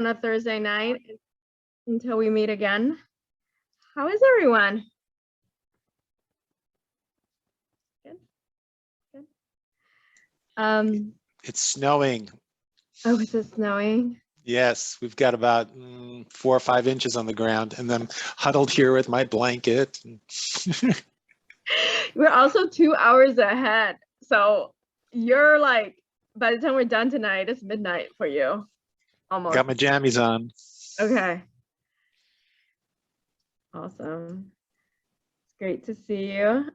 on a Thursday night until we meet again. How is everyone? Good. Good. It's snowing. Oh, is it snowing? Yes, we've got about 4 or 5 inches on the ground, and I'm huddled here with my blanket. We're also 2 hours ahead. So you're like, by the time we're done tonight, it's midnight for you. Almost. Got my jammies on. Okay. Awesome. It's great to see you.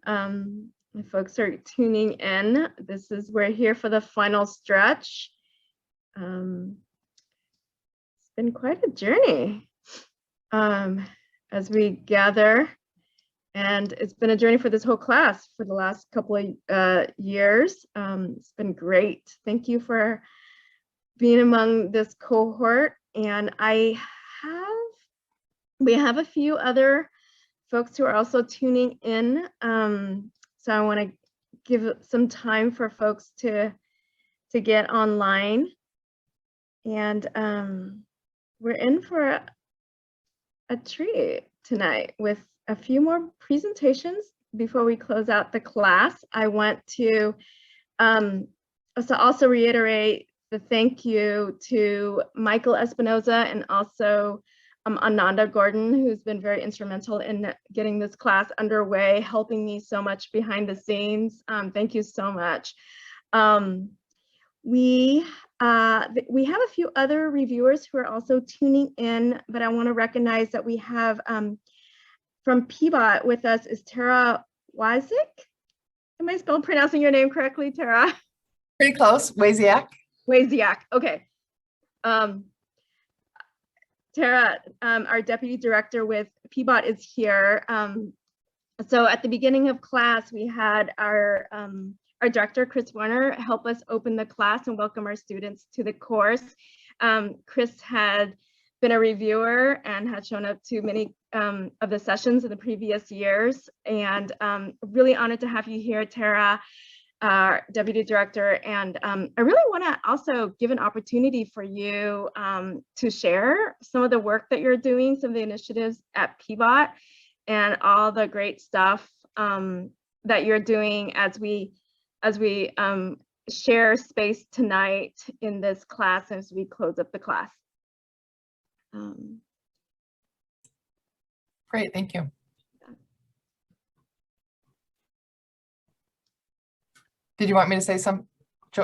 If folks are tuning in, we're here for the final stretch. It's been quite a journey as we gather, and it's been a journey for this whole class for the last couple of years. It's been great. Thank you for being among this cohort, and we have a few other folks who are also tuning in. So I want to give some time for folks to get online, and we're in for a treat tonight with a few more presentations before we close out the class. I want to also reiterate the thank you to Michael Espinoza and also Ananda Gordon, who's been very instrumental in getting this class underway, helping me so much behind the scenes. Thank you so much. We have a few other reviewers who are also tuning in, but I want to recognize that we have from PBOT with us is Tara Wazik. Am I pronouncing your name correctly, Tara? Pretty close. Waziak. Waziak. Okay. Tara, our deputy director with PBOT, is here. So at the beginning of class, we had our director, Chris Warner, help us open the class and welcome our students to the course. Chris had been a reviewer and had shown up to many of the sessions in the previous years, and really honored to have you here, Tara, our deputy director. And I really want to also give an opportunity for you to share some of the work that you're doing, some of the initiatives at PBOT, and all the great stuff that you're doing as we share space tonight in this class as we close up the class. Great, thank you. Did you want me to say some?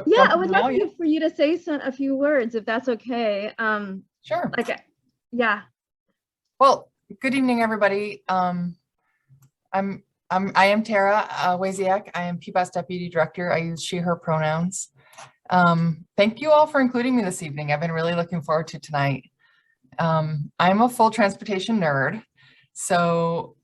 Yeah, I would love for you to say a few words, if that's okay. Sure. Yeah. Well, good evening, everybody. I am Tara Waziak. I am PBOT's deputy director. I use she, her pronouns. Thank you all for including me this evening. I've been really looking forward to tonight. I'm a full transportation nerd, so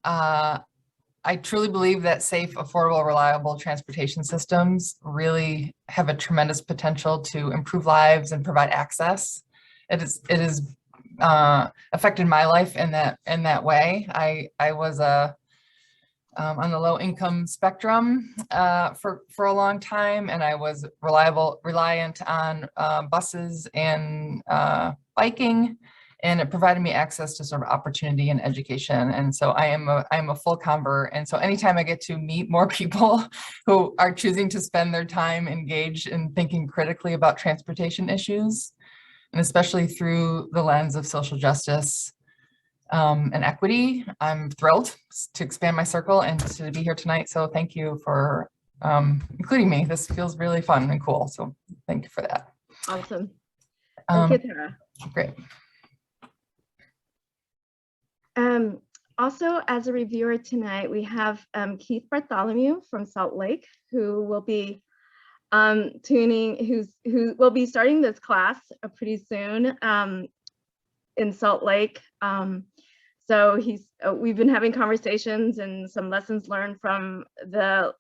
I truly believe that safe, affordable, reliable transportation systems really have a tremendous potential to improve lives and provide access. It has affected my life in that way. I was on the low income spectrum for a long time, and I was reliant on buses and biking. And it provided me access to sort of opportunity and education. And so I am a full convert. And so anytime I get to meet more people who are choosing to spend their time engaged in thinking critically about transportation issues, and especially through the lens of social justice and equity, I'm thrilled to expand my circle and to be here tonight. So thank you for including me. This feels really fun and cool. So thank you for that. Awesome. Thank you, Tara. Great. Also, as a reviewer tonight, we have Keith Bartholomew from Salt Lake, who will be who will be starting this class pretty soon in Salt Lake. So we've been having conversations and some lessons learned from the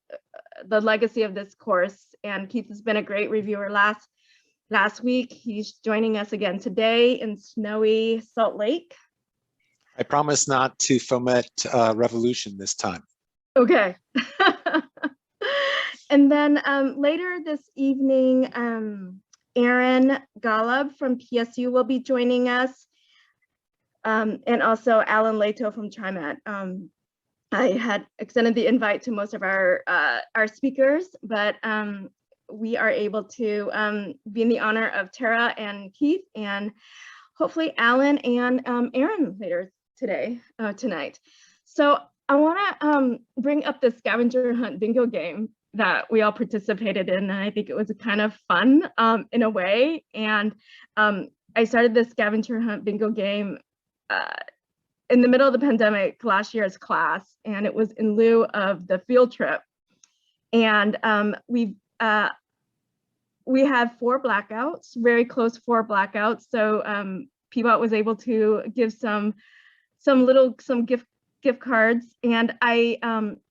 legacy of this course. And Keith has been a great reviewer last week. He's joining us again today in snowy Salt Lake. I promise not to foment revolution this time. Okay. And then later this evening, Aaron Golub from PSU will be joining us. And also Alan Leto from TriMet. I had extended the invite to most of our speakers, but we are able to be in the honor of Tara and Keith, and hopefully Alan and Aaron later tonight. So I want to bring up the scavenger hunt bingo game that we all participated in, and I think it was kind of fun in a way. And I started the scavenger hunt bingo game in the middle of the pandemic last year's class, and it was in lieu of the field trip. And we had 4 blackouts, very close 4 blackouts. So PBOT was able to give some gift cards, and I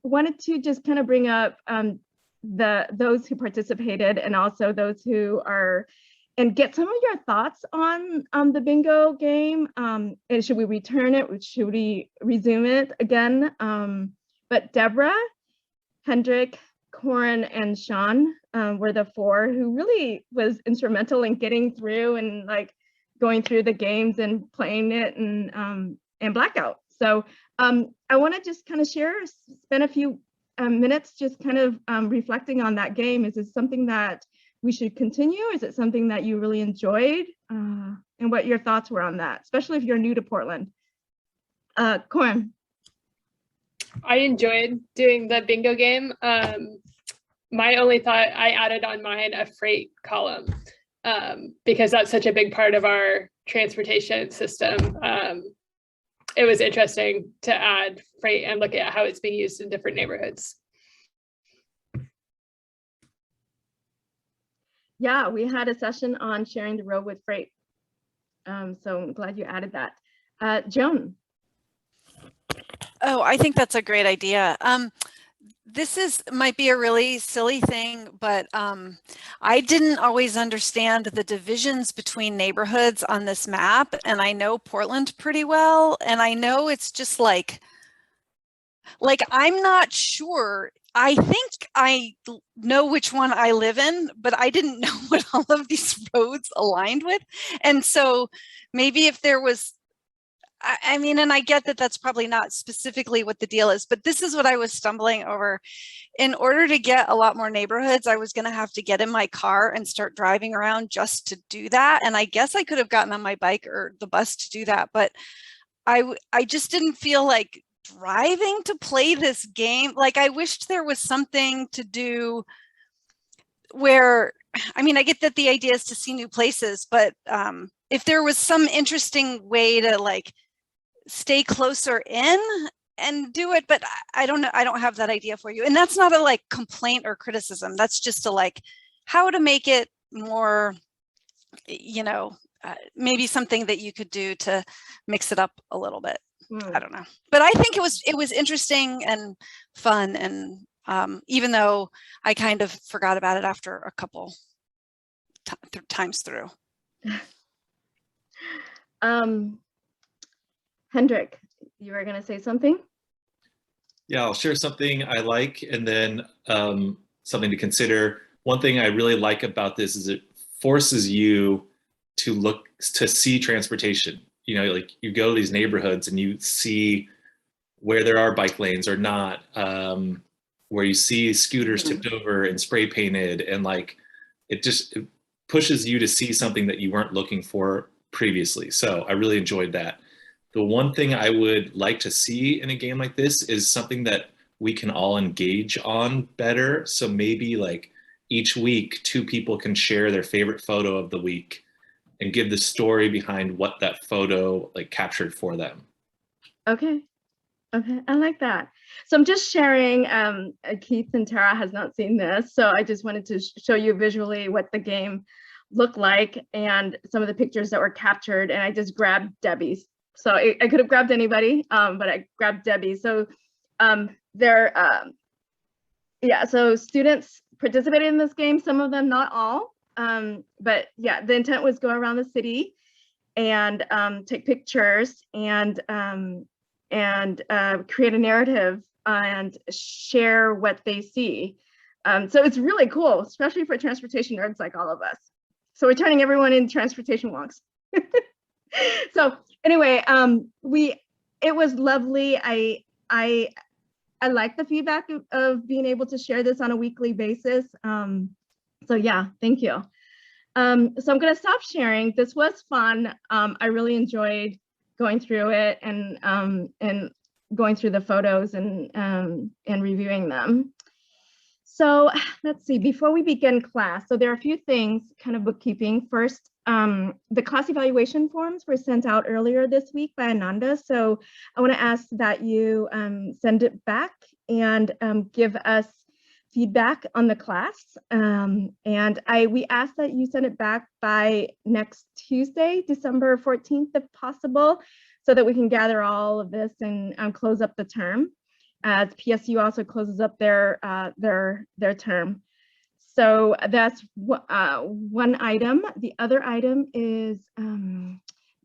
wanted to just kind of bring up those who participated and also those who are, and get some of your thoughts on the bingo game. And should we return it? Should we resume it again? But Deborah, Hendrik, Corin, and Sean were the 4 who really was instrumental in getting through and like going through the games and playing it and Blackout. So I want to just kind of spend a few minutes just kind of reflecting on that game. Is it something that we should continue? Is it something that you really enjoyed? And what your thoughts were on that, especially if you're new to Portland. Corin. I enjoyed doing the bingo game. My only thought, I added on mine a freight column because that's such a big part of our transportation system. It was interesting to add freight and look at how it's being used in different neighborhoods. Yeah, we had a session on sharing the road with freight. So I'm glad you added that. Joan. Oh, I think that's a great idea. This might be a really silly thing, but I didn't always understand the divisions between neighborhoods on this map, and I know Portland pretty well, and I know it's just like I'm not sure. I think I know which one I live in, but I didn't know what all of these roads aligned with. And so maybe if there was, I mean, and I get that that's probably not specifically what the deal is, but this is what I was stumbling over. In order to get a lot more neighborhoods, I was going to have to get in my car and start driving around just to do that. And I guess I could have gotten on my bike or the bus to do that, but I just didn't feel like driving to play this game. Like I wished there was something to do where, I mean, I get that the idea is to see new places, but if there was some interesting way to like stay closer in and do it, but I don't know, I don't have that idea for you. And that's not a like complaint or criticism. That's just a like how to make it more, you know, maybe something that you could do to mix it up a little bit. I don't know, but I think it was interesting and fun, and even though I kind of forgot about it after a couple times through. Hendrik, you were going to say something? Yeah, I'll share something I like, and then something to consider. One thing I really like about this is it forces you to see transportation. You know, like you go to these neighborhoods and you see where there are bike lanes or not, where you see scooters tipped over and spray painted, and like it pushes you to see something that you weren't looking for previously. So I really enjoyed that. The one thing I would like to see in a game like this is something that we can all engage on better. So maybe like each week, 2 people can share their favorite photo of the week and give the story behind what that photo like captured for them. Okay, I like that. So I'm just sharing, Keith and Tara has not seen this, so I just wanted to show you visually what the game looked like and some of the pictures that were captured, and I just grabbed Debbie's. So I could have grabbed anybody, but I grabbed Debbie. So so students participated in this game, some of them, not all. But yeah, the intent was go around the city and take pictures and create a narrative and share what they see. So it's really cool, especially for transportation nerds like all of us. So we're turning everyone in transportation walks. So anyway, it was lovely. I like the feedback of being able to share this on a weekly basis. So yeah, thank you. So I'm gonna stop sharing. This was fun. I really enjoyed going through it and going through the photos and reviewing them. So let's see, before we begin class, so there are a few things, kind of bookkeeping. First, the class evaluation forms were sent out earlier this week by Ananda. So I want to ask that you send it back and give us feedback on the class. And we ask that you send it back by next Tuesday, December 14th, if possible, so that we can gather all of this and close up the term, as PSU also closes up their term. So that's one item. The other item is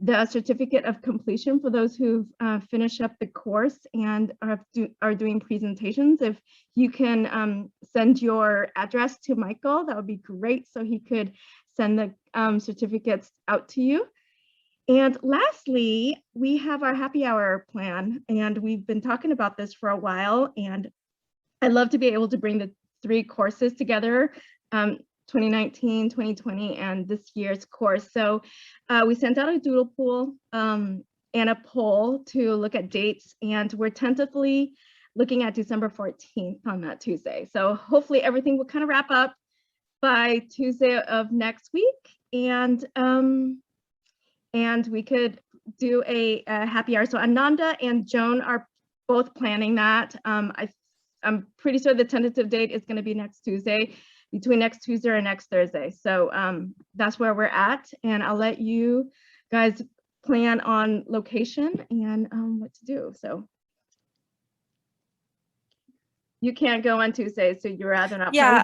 the certificate of completion for those who've finished up the course and are doing presentations. If you can send your address to Michael, that would be great, so he could send the certificates out to you. And lastly, we have our happy hour plan, and we've been talking about this for a while, and I'd love to be able to bring the 3 courses together, 2019, 2020, and this year's course. So we sent out a doodle pool and a poll to look at dates, and we're tentatively looking at December 14th on that Tuesday. So hopefully everything will kind of wrap up by Tuesday of next week, and we could do a happy hour. So Ananda and Joan are both planning that. I'm pretty sure the tentative date is going to be next Tuesday, between next Tuesday or next Thursday. So that's where we're at, and I'll let you guys plan on location and what to do. So you can't go on Tuesday, so you'd rather not. Yeah,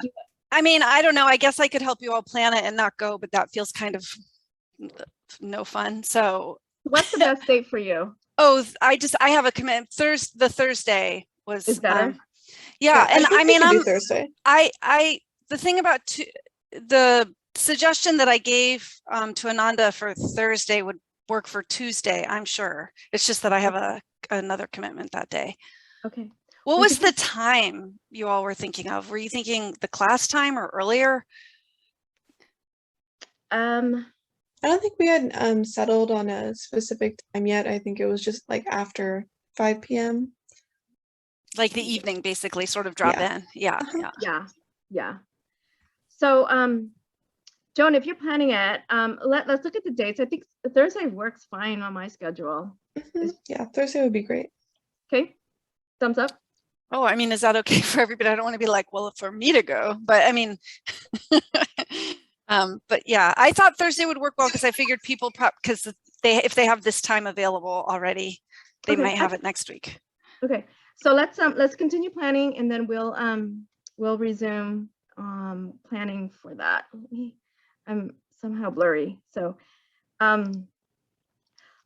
I mean, I don't know. I guess I could help you all plan it and not go, but that feels kind of no fun. So what's the best date for you? Oh, I have a commitment. The Thursday was better. Yeah, and I mean, Thursday. The thing about the suggestion that I gave to Ananda for Thursday would work for Tuesday, I'm sure. It's just that I have another commitment that day. Okay. What was the time you all were thinking of? Were you thinking the class time or earlier? I don't think we had settled on a specific time yet. I think it was just like after 5 p.m. Like the evening, basically, sort of drop in. Yeah. Yeah. So, Joan, if you're planning it, let's look at the dates. I think Thursday works fine on my schedule. Yeah, Thursday would be great. Okay, thumbs up. Oh, I mean, is that okay for everybody? I don't want to be like, well, for me to go, but I mean, but yeah, I thought Thursday would work well because I figured people because if they have this time available already, they might have it next week. Okay, so let's continue planning, and then we'll resume planning for that. I'm somehow blurry. So,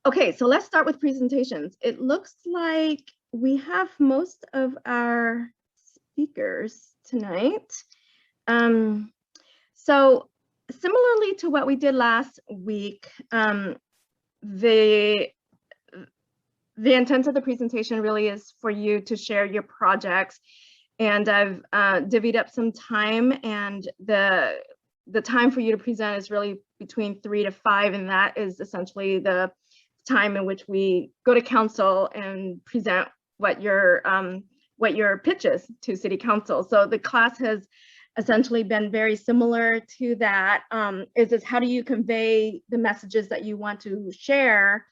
okay, so let's start with presentations. It looks like we have most of our speakers tonight. So similarly to what we did last week, the intent of the presentation really is for you to share your projects, and I've divvied up some time, and the time for you to present is really between 3 to 5, and that is essentially the time in which we go to council and present what your pitch is to city council. So the class has essentially been very similar to that. Is how do you convey the messages that you want to share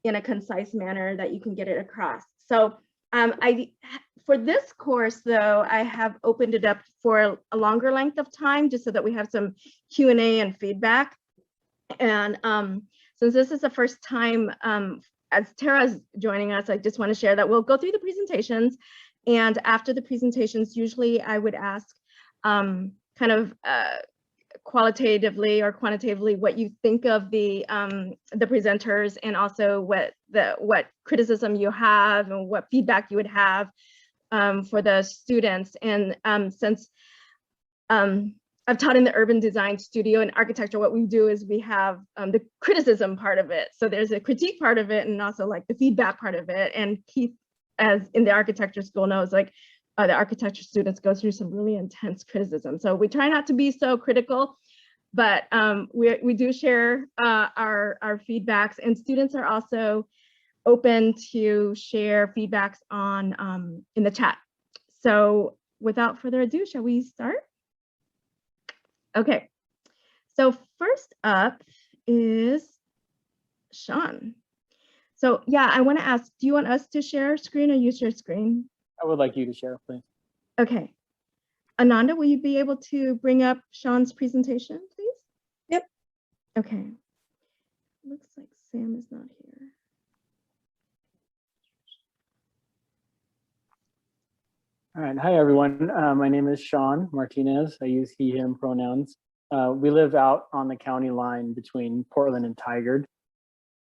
in a concise manner that you can get it across. So for this course, though, I have opened it up for a longer length of time, just so that we have some Q&A and feedback. And since this is the first time, as Tara's joining us, I just want to share that we'll go through the presentations. And after the presentations, usually I would ask kind of qualitatively or quantitatively what you think of the presenters, and also what criticism you have and what feedback you would have for the students. And since I've taught in the urban design studio and architecture. What we do is we have the criticism part of it. So there's a critique part of it and also like the feedback part of it. And Keith, as in the architecture school, knows like the architecture students go through some really intense criticism. So we try not to be so critical, but we do share our feedbacks, and students are also open to share feedbacks on in the chat. So without further ado, shall we start? Okay, so first up is Sean. So yeah, I want to ask, do you want us to share screen or you share screen? I would like you to share, please. Okay. Ananda, will you be able to bring up Sean's presentation, please? Yep. Okay. Looks like Sam is not here. All right. Hi, everyone. My name is Sean Martinez. I use he, him pronouns. We live out on the county line between Portland and Tigard.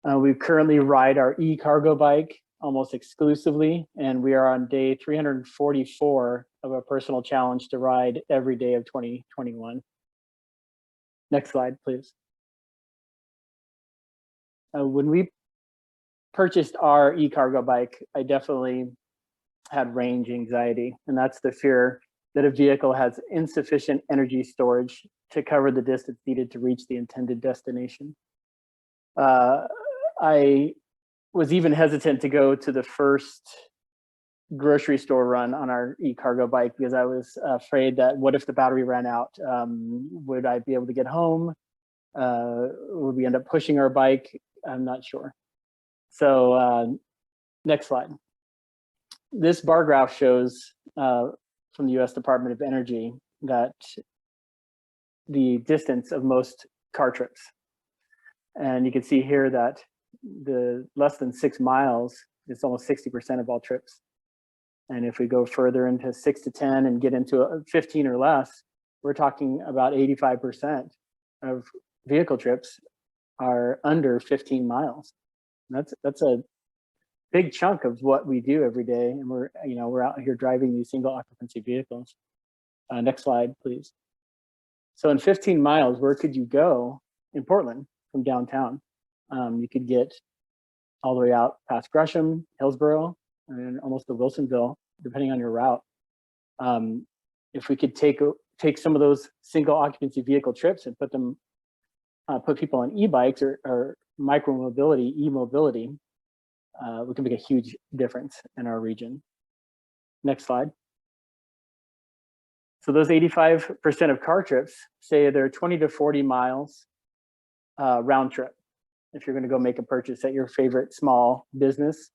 We currently ride our e-cargo bike almost exclusively, and we are on day 344 of a personal challenge to ride every day of 2021. Next slide, please. When we purchased our e-cargo bike, I definitely had range anxiety, and that's the fear that a vehicle has insufficient energy storage to cover the distance needed to reach the intended destination. I was even hesitant to go to the first grocery store run on our e-cargo bike because I was afraid that what if the battery ran out? Would I be able to get home? Would we end up pushing our bike? I'm not sure. So next slide. This bar graph shows from the US Department of Energy that the distance of most car trips. And you can see here that the less than 6 miles is almost 60% of all trips. And if we go further into 6 to 10 and get into 15 or less, we're talking about 85% of vehicle trips are under 15 miles. And that's a big chunk of what we do every day. And we're out here driving these single occupancy vehicles. Next slide, please. So in 15 miles, where could you go in Portland from downtown? You could get all the way out past Gresham, Hillsborough, and almost to Wilsonville, depending on your route. If we could take some of those single occupancy vehicle trips and put people on e-bikes or micro mobility, e-mobility, we can make a huge difference in our region. Next slide. So those 85% of car trips say they're 20 to 40 miles round trip. If you're going to go make a purchase at your favorite small business,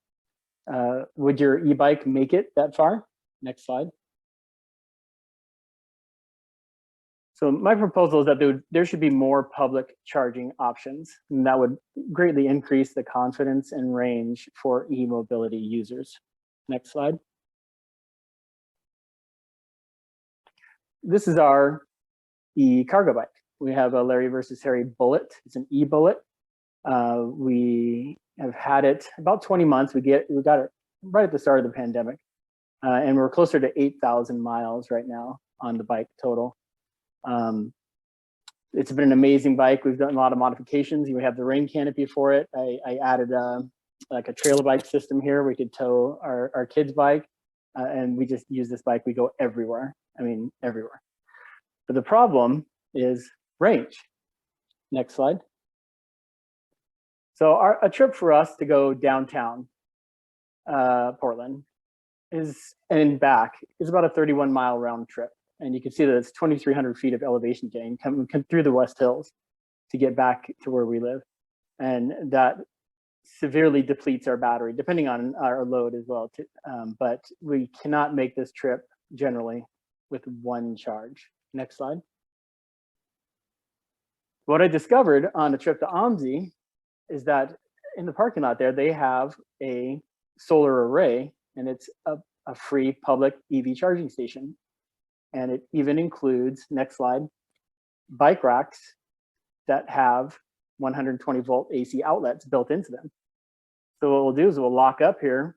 would your e-bike make it that far? Next slide. So my proposal is that there should be more public charging options, and that would greatly increase the confidence and range for e-mobility users. Next slide. This is our e-cargo bike. We have a Larry versus Harry Bullet. It's an e-Bullet. We have had it about 20 months. We got it right at the start of the pandemic, and we're closer to 8,000 miles right now on the bike total. It's been an amazing bike. We've done a lot of modifications. We have the rain canopy for it. I added like a trailer bike system here. We could tow our kids' bike, and we just use this bike. We go everywhere. I mean, everywhere. But the problem is range. Next slide. So a trip for us to go downtown Portland and back is about a 31-mile round trip. And you can see that it's 2,300 feet of elevation gain come through the West Hills to get back to where we live. And that severely depletes our battery, depending on our load as well. But we cannot make this trip generally with one charge. Next slide. What I discovered on a trip to OMSI is that in the parking lot there, they have a solar array, and it's a free public EV charging station. And it even includes, next slide, bike racks that have 120 volt AC outlets built into them. So what we'll do is we'll lock up here,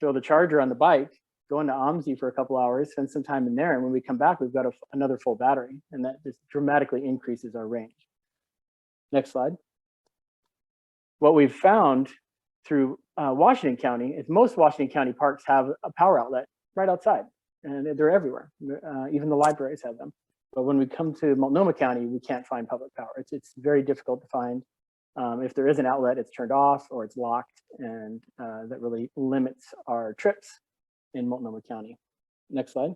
throw the charger on the bike, go into OMSI for a couple hours, spend some time in there, and when we come back, we've got another full battery, and that just dramatically increases our range. Next slide. What we've found through Washington County is most Washington County parks have a power outlet right outside, and they're everywhere. Even the libraries have them. But when we come to Multnomah County, we can't find public power. It's very difficult to find. If there is an outlet, it's turned off or it's locked, and that really limits our trips in Multnomah County. Next slide.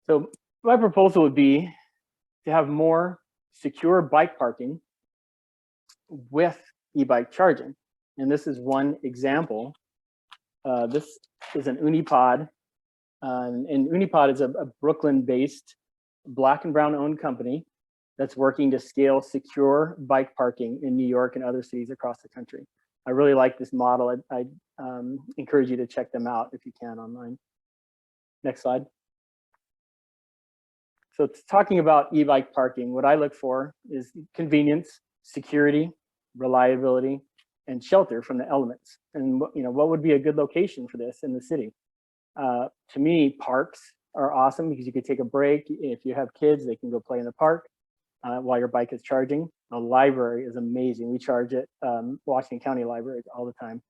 So my proposal would be to have more secure bike parking with e-bike charging. And this is one example. This is an Unipod. And Unipod is a Brooklyn-based Black and Brown owned company that's working to scale secure bike parking in New York and other cities across the country. I really like this model. I encourage you to check them out if you can online. Next slide. So talking about e-bike parking, what I look for is convenience, security, reliability, and shelter from the elements. And what would be a good location for this in the city? To me, parks are awesome because you could take a break. If you have kids, they can go play in the park while your bike is charging. A library is amazing. We charge at Washington County libraries all the time.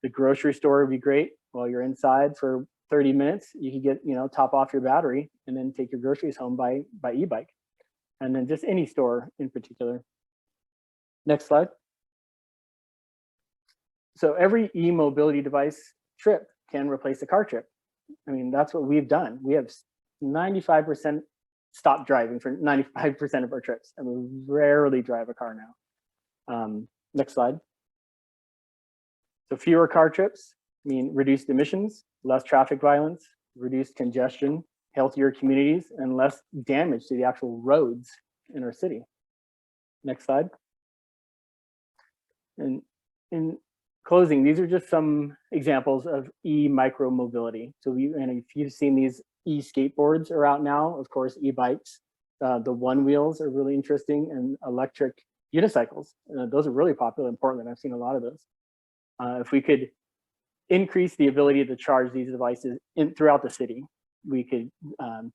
The grocery store would be great. While you're inside for 30 minutes, you could get, top off your battery and then take your groceries home by e-bike. And then just any store in particular. Next slide. So every e-mobility device trip can replace a car trip. I mean, that's what we've done. We have 95% stop driving for 95% of our trips, and we rarely drive a car now. Next slide. So fewer car trips mean reduced emissions, less traffic violence, reduced congestion, healthier communities, and less damage to the actual roads in our city. Next slide. And in closing, these are just some examples of e-micromobility. So if you've seen these e-skateboards are out now, of course, e-bikes, the one wheels are really interesting, and electric unicycles. Those are really popular in Portland. I've seen a lot of those. If we could increase the ability to charge these devices throughout the city, we could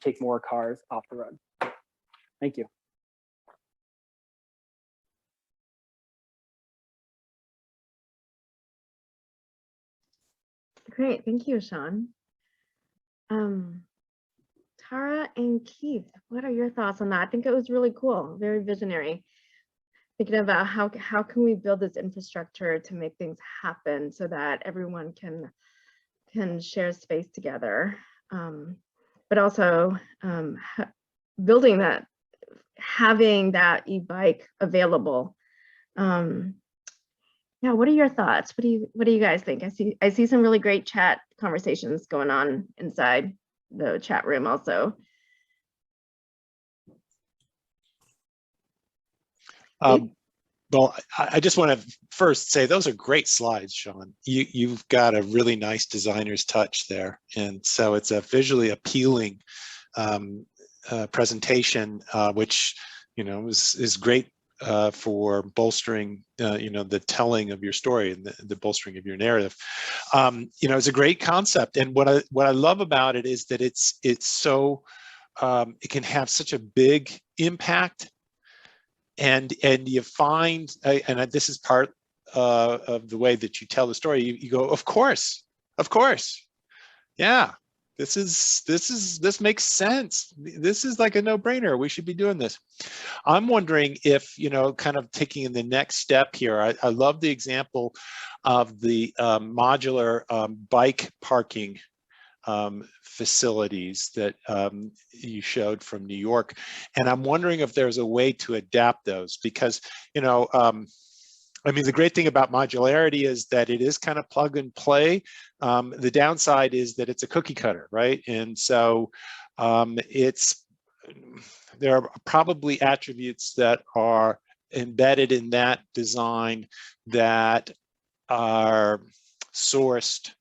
take more cars off the road. Thank you. Great, thank you, Sean. Tara and Keith, what are your thoughts on that? I think it was really cool, very visionary. Thinking about how can we build this infrastructure to make things happen so that everyone can share space together, but also building that, having that e-bike available. Yeah, what are your thoughts? What do you guys think? I see some really great chat conversations going on inside the chat room also. Well, I just want to first say those are great slides, Sean. You've got a really nice designer's touch there. And so it's a visually appealing presentation, which, is great for bolstering, the telling of your story and the bolstering of your narrative. It's a great concept. And what I love about it is that it's so, it can have such a big impact. And you find, and this is part of the way that you tell the story, you go, of course, yeah, this makes sense. This is like a no-brainer. We should be doing this. I'm wondering if, kind of taking the next step here, I love the example of the modular bike parking facilities that you showed from New York. And I'm wondering if there's a way to adapt those because, the great thing about modularity is that it is kind of plug and play. The downside is that it's a cookie cutter, right? And so there are probably attributes that are embedded in that design that are sourced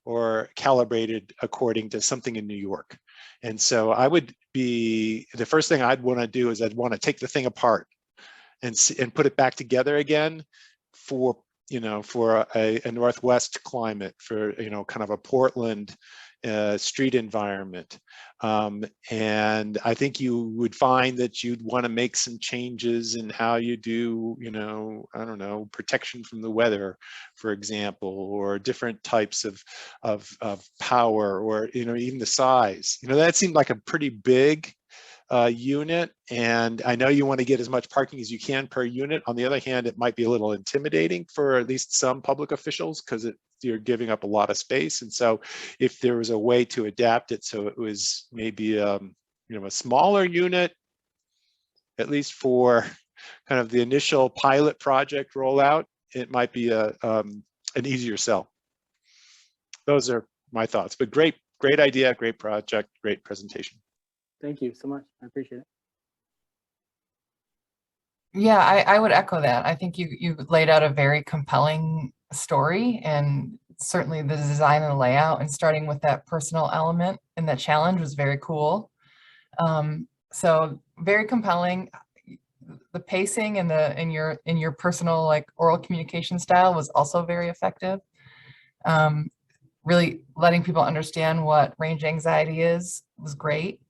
or calibrated according to something in New York. And so the first thing I'd want to do is I'd want to take the thing apart and put it back together again for you know, for a Northwest climate, for, you know, kind of a Portland street environment. And I think you would find that you'd want to make some changes in how you do, you know, I don't know, protection from the weather, for example, or different types of power, or, you know, even the size. You know, that seemed like a pretty big unit, and I know you want to get as much parking as you can per unit. On the other hand, it might be a little intimidating for at least some public officials, because you're giving up a lot of space. And so if there was a way to adapt it so it was maybe you know, a smaller unit, at least for kind of the initial pilot project rollout, it might be an easier sell. Those are my thoughts, but great idea, great project, great presentation. Thank you so much. I appreciate it. Yeah, I would echo that. I think you laid out a very compelling story, and certainly the design and the layout, and starting with that personal element and that challenge was very cool. So very compelling. The pacing and in your personal, like, oral communication style was also very effective. Really letting people understand what range anxiety was great.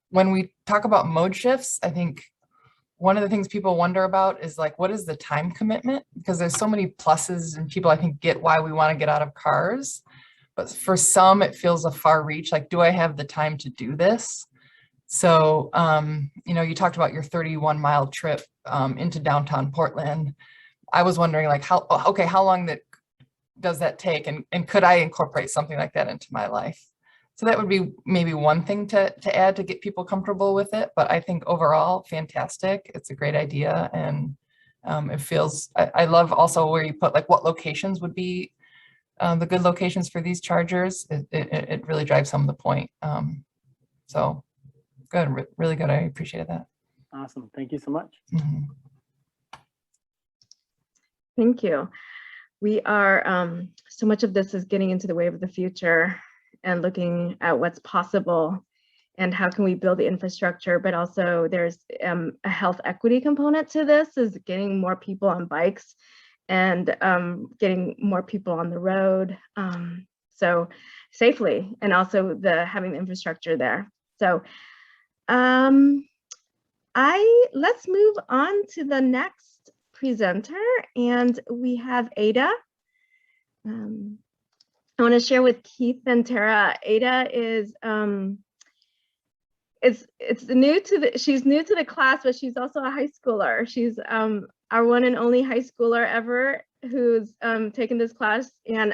When we talk about mode shifts, I think one of the things people wonder about is, like, what is the time commitment? Because there's so many pluses, and people, I think, get why we want to get out of cars. But for some, it feels a far reach. Like, do I have the time to do this? So, you know, you talked about your 31-mile trip into downtown Portland. I was wondering, like, how long does that take? And could I incorporate something like that into my life? So that would be maybe one thing to add to get people comfortable with it. But I think overall, fantastic. It's a great idea. And it feels, I love also where you put, like, what locations would be the good locations for these chargers. It really drives home the point. So good, really good. I appreciated that. Awesome. Thank you so much. Mhm. Thank you. We are, so much of this is getting into the way of the future and looking at what's possible and how can we build the infrastructure, but also there's a health equity component to this, is getting more people on bikes and getting more people on the road, so safely, and also having the infrastructure there. So let's move on to the next presenter, and we have Ada. I want to share with Keith and Tara. Ada is she's new to the class, but she's also a high schooler. She's our one and only high schooler ever who's taken this class, and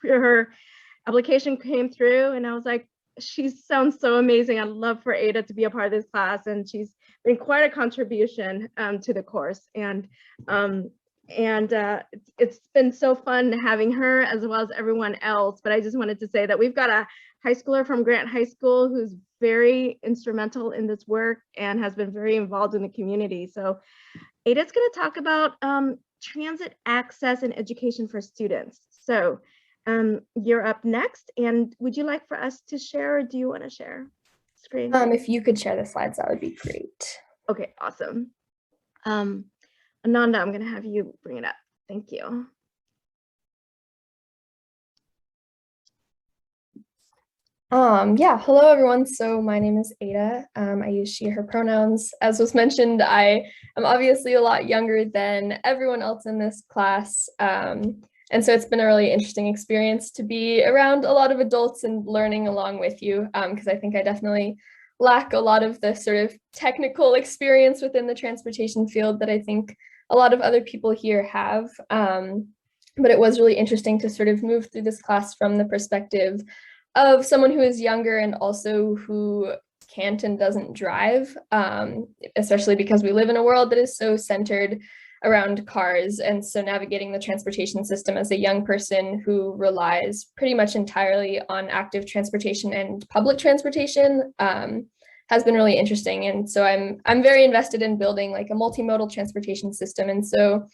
her application came through, and I was like, she sounds so amazing. I'd love for Ada to be a part of this class, and she's been quite a contribution to the course. And it's been so fun having her as well as everyone else. But I just wanted to say that we've got a high schooler from Grant High School who's very instrumental in this work and has been very involved in the community. So Ada's going to talk about transit access and education for students. So you're up next, and would you like for us to share, or do you want to share screen? If you could share the slides, that would be great. Okay, awesome. Ananda, I'm going to have you bring it up. Thank you. Yeah, hello everyone. So my name is Ada. I use she, her pronouns. As was mentioned, I am obviously a lot younger than everyone else in this class. And so it's been a really interesting experience to be around a lot of adults and learning along with you, because I think I definitely lack a lot of the sort of technical experience within the transportation field that I think a lot of other people here have. But it was really interesting to sort of move through this class from the perspective of someone who is younger and also who can't and doesn't drive, especially because we live in a world that is so centered around cars. And so navigating the transportation system as a young person who relies pretty much entirely on active transportation and public transportation has been really interesting. And so I'm very invested in building like a multimodal transportation system. And so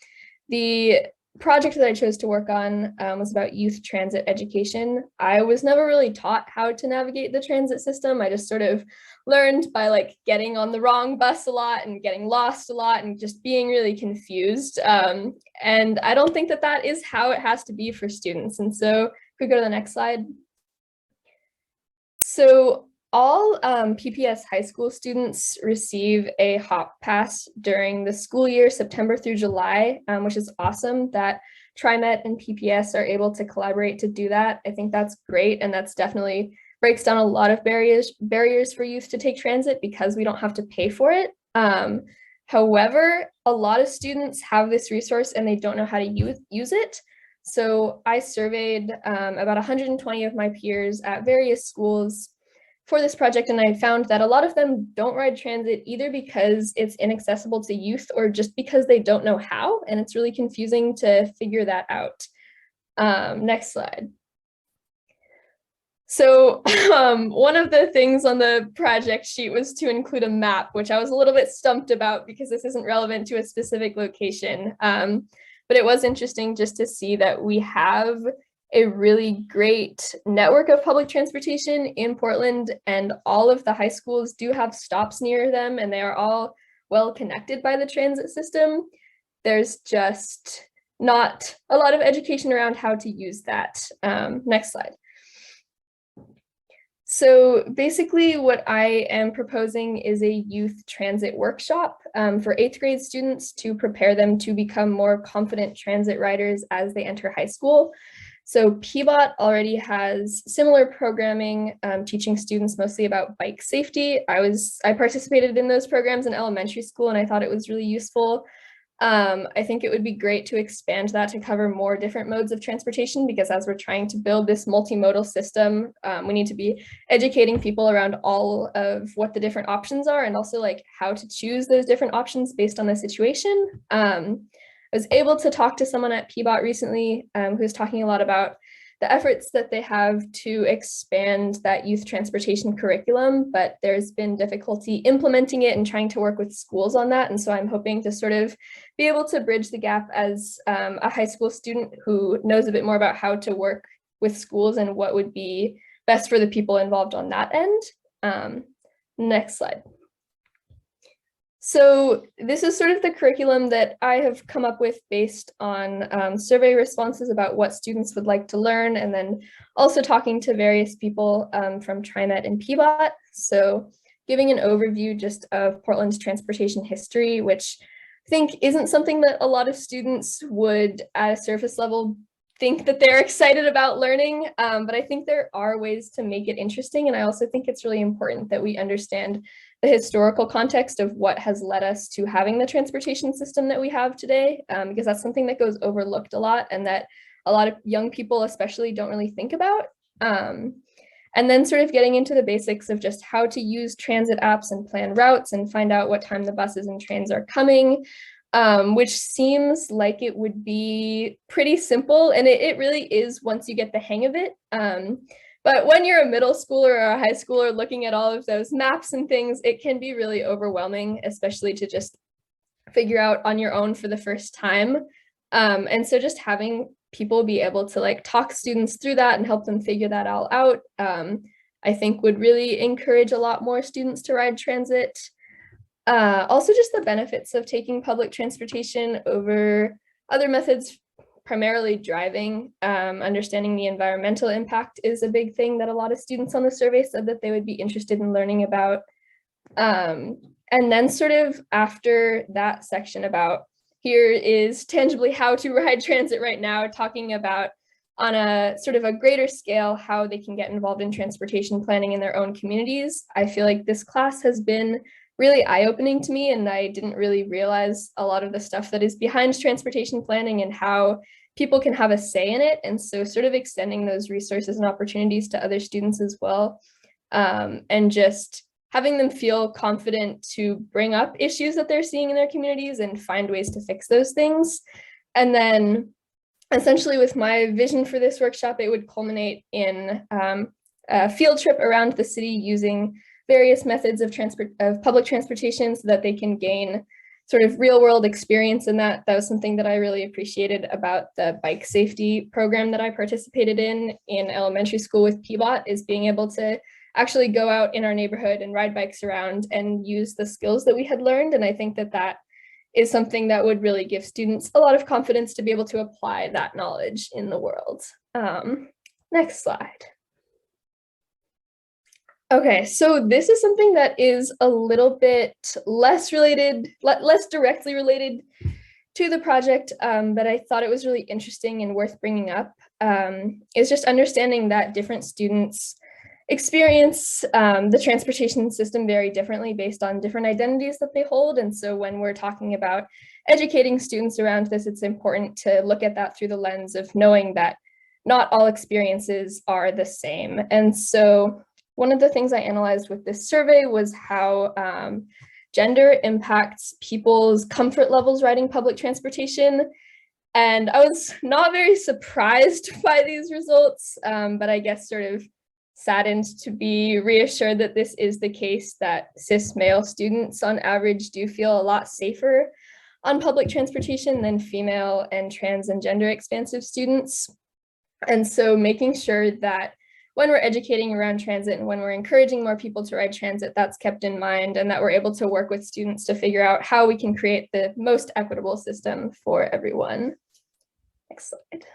the project that I chose to work on was about youth transit education. I was never really taught how to navigate the transit system. I just sort of learned by like getting on the wrong bus a lot and getting lost a lot and just being really confused. And I don't think that that is how it has to be for students. And so if we go to the next slide. So all PPS high school students receive a HOP pass during the school year, September through July, which is awesome that TriMet and PPS are able to collaborate to do that. I think that's great, and that's definitely breaks down a lot of barriers for youth to take transit because we don't have to pay for it. However, a lot of students have this resource and they don't know how to use it. So I surveyed about 120 of my peers at various schools for this project, and I found that a lot of them don't ride transit either because it's inaccessible to youth or just because they don't know how, and it's really confusing to figure that out. Next slide. So one of the things on the project sheet was to include a map, which I was a little bit stumped about because this isn't relevant to a specific location. But it was interesting just to see that we have a really great network of public transportation in Portland, and all of the high schools do have stops near them, and they are all well connected by the transit system. There's just not a lot of education around how to use that. Next slide. So basically what I am proposing is a youth transit workshop for 8th grade students to prepare them to become more confident transit riders as they enter high school. So PBOT already has similar programming, teaching students mostly about bike safety. I participated in those programs in elementary school, and I thought it was really useful. I think it would be great to expand that to cover more different modes of transportation, because as we're trying to build this multimodal system, we need to be educating people around all of what the different options are, and also like how to choose those different options based on the situation. I was able to talk to someone at PBOT recently who was talking a lot about the efforts that they have to expand that youth transportation curriculum, but there's been difficulty implementing it and trying to work with schools on that. And so I'm hoping to sort of be able to bridge the gap as a high school student who knows a bit more about how to work with schools and what would be best for the people involved on that end. Next slide. So this is sort of the curriculum that I have come up with based on survey responses about what students would like to learn, and then also talking to various people from TriMet and PBOT. So giving an overview just of Portland's transportation history, which I think isn't something that a lot of students would at a surface level think that they're excited about learning, but I think there are ways to make it interesting. And I also think it's really important that we understand the historical context of what has led us to having the transportation system that we have today, because that's something that goes overlooked a lot and that a lot of young people especially don't really think about. And then sort of getting into the basics of just how to use transit apps and plan routes and find out what time the buses and trains are coming, which seems like it would be pretty simple, and it really is once you get the hang of it. But when you're a middle schooler or a high schooler looking at all of those maps and things, it can be really overwhelming, especially to just figure out on your own for the first time. And so just having people be able to like talk students through that and help them figure that all out, I think would really encourage a lot more students to ride transit. Also just the benefits of taking public transportation over other methods, primarily driving. Understanding the environmental impact is a big thing that a lot of students on the survey said that they would be interested in learning about. And then sort of after that section about here is tangibly how to ride transit right now, talking about on a sort of a greater scale how they can get involved in transportation planning in their own communities. I feel like this class has been really eye-opening to me, and I didn't really realize a lot of the stuff that is behind transportation planning and how people can have a say in it. And so sort of extending those resources and opportunities to other students as well, and just having them feel confident to bring up issues that they're seeing in their communities and find ways to fix those things. And then essentially with my vision for this workshop, it would culminate in a field trip around the city using various methods of public transportation so that they can gain sort of real world experience in that. That was something that I really appreciated about the bike safety program that I participated in elementary school with PBOT, is being able to actually go out in our neighborhood and ride bikes around and use the skills that we had learned. And I think that that is something that would really give students a lot of confidence to be able to apply that knowledge in the world. Next slide. Okay, so this is something that is a little bit less directly related to the project, but I thought it was really interesting and worth bringing up, is just understanding that different students experience the transportation system very differently based on different identities that they hold. And so when we're talking about educating students around this, it's important to look at that through the lens of knowing that not all experiences are the same. And so one of the things I analyzed with this survey was how gender impacts people's comfort levels riding public transportation. And I was not very surprised by these results, but I guess sort of saddened to be reassured that this is the case, that cis male students on average do feel a lot safer on public transportation than female and trans and gender expansive students. And so making sure that when we're educating around transit and when we're encouraging more people to ride transit, that's kept in mind, and that we're able to work with students to figure out how we can create the most equitable system for everyone. Next slide.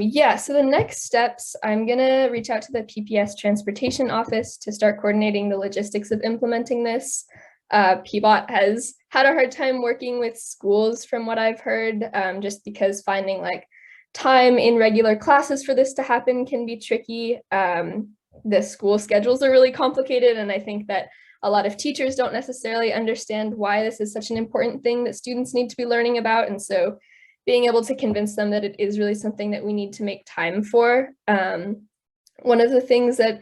Yeah, so the next steps, I'm gonna reach out to the PPS Transportation Office to start coordinating the logistics of implementing this. PBOT has had a hard time working with schools from what I've heard, just because finding like time in regular classes for this to happen can be tricky. The school schedules are really complicated, and I think that a lot of teachers don't necessarily understand why this is such an important thing that students need to be learning about. And so being able to convince them that it is really something that we need to make time for. One of the things that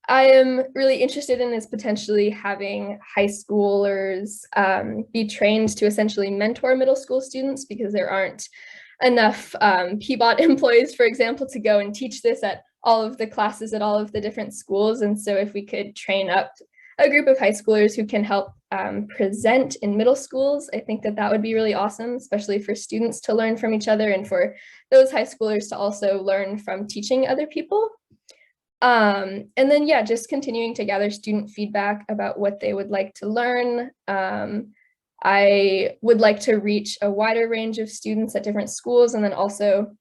I am really interested in is potentially having high schoolers be trained to essentially mentor middle school students, because there aren't enough PBOT employees, for example, to go and teach this at all of the classes at all of the different schools. And so if we could train up a group of high schoolers who can help present in middle schools, I think that that would be really awesome, especially for students to learn from each other and for those high schoolers to also learn from teaching other people. And then, yeah, just continuing to gather student feedback about what they would like to learn. I would like to reach a wider range of students at different schools, and then also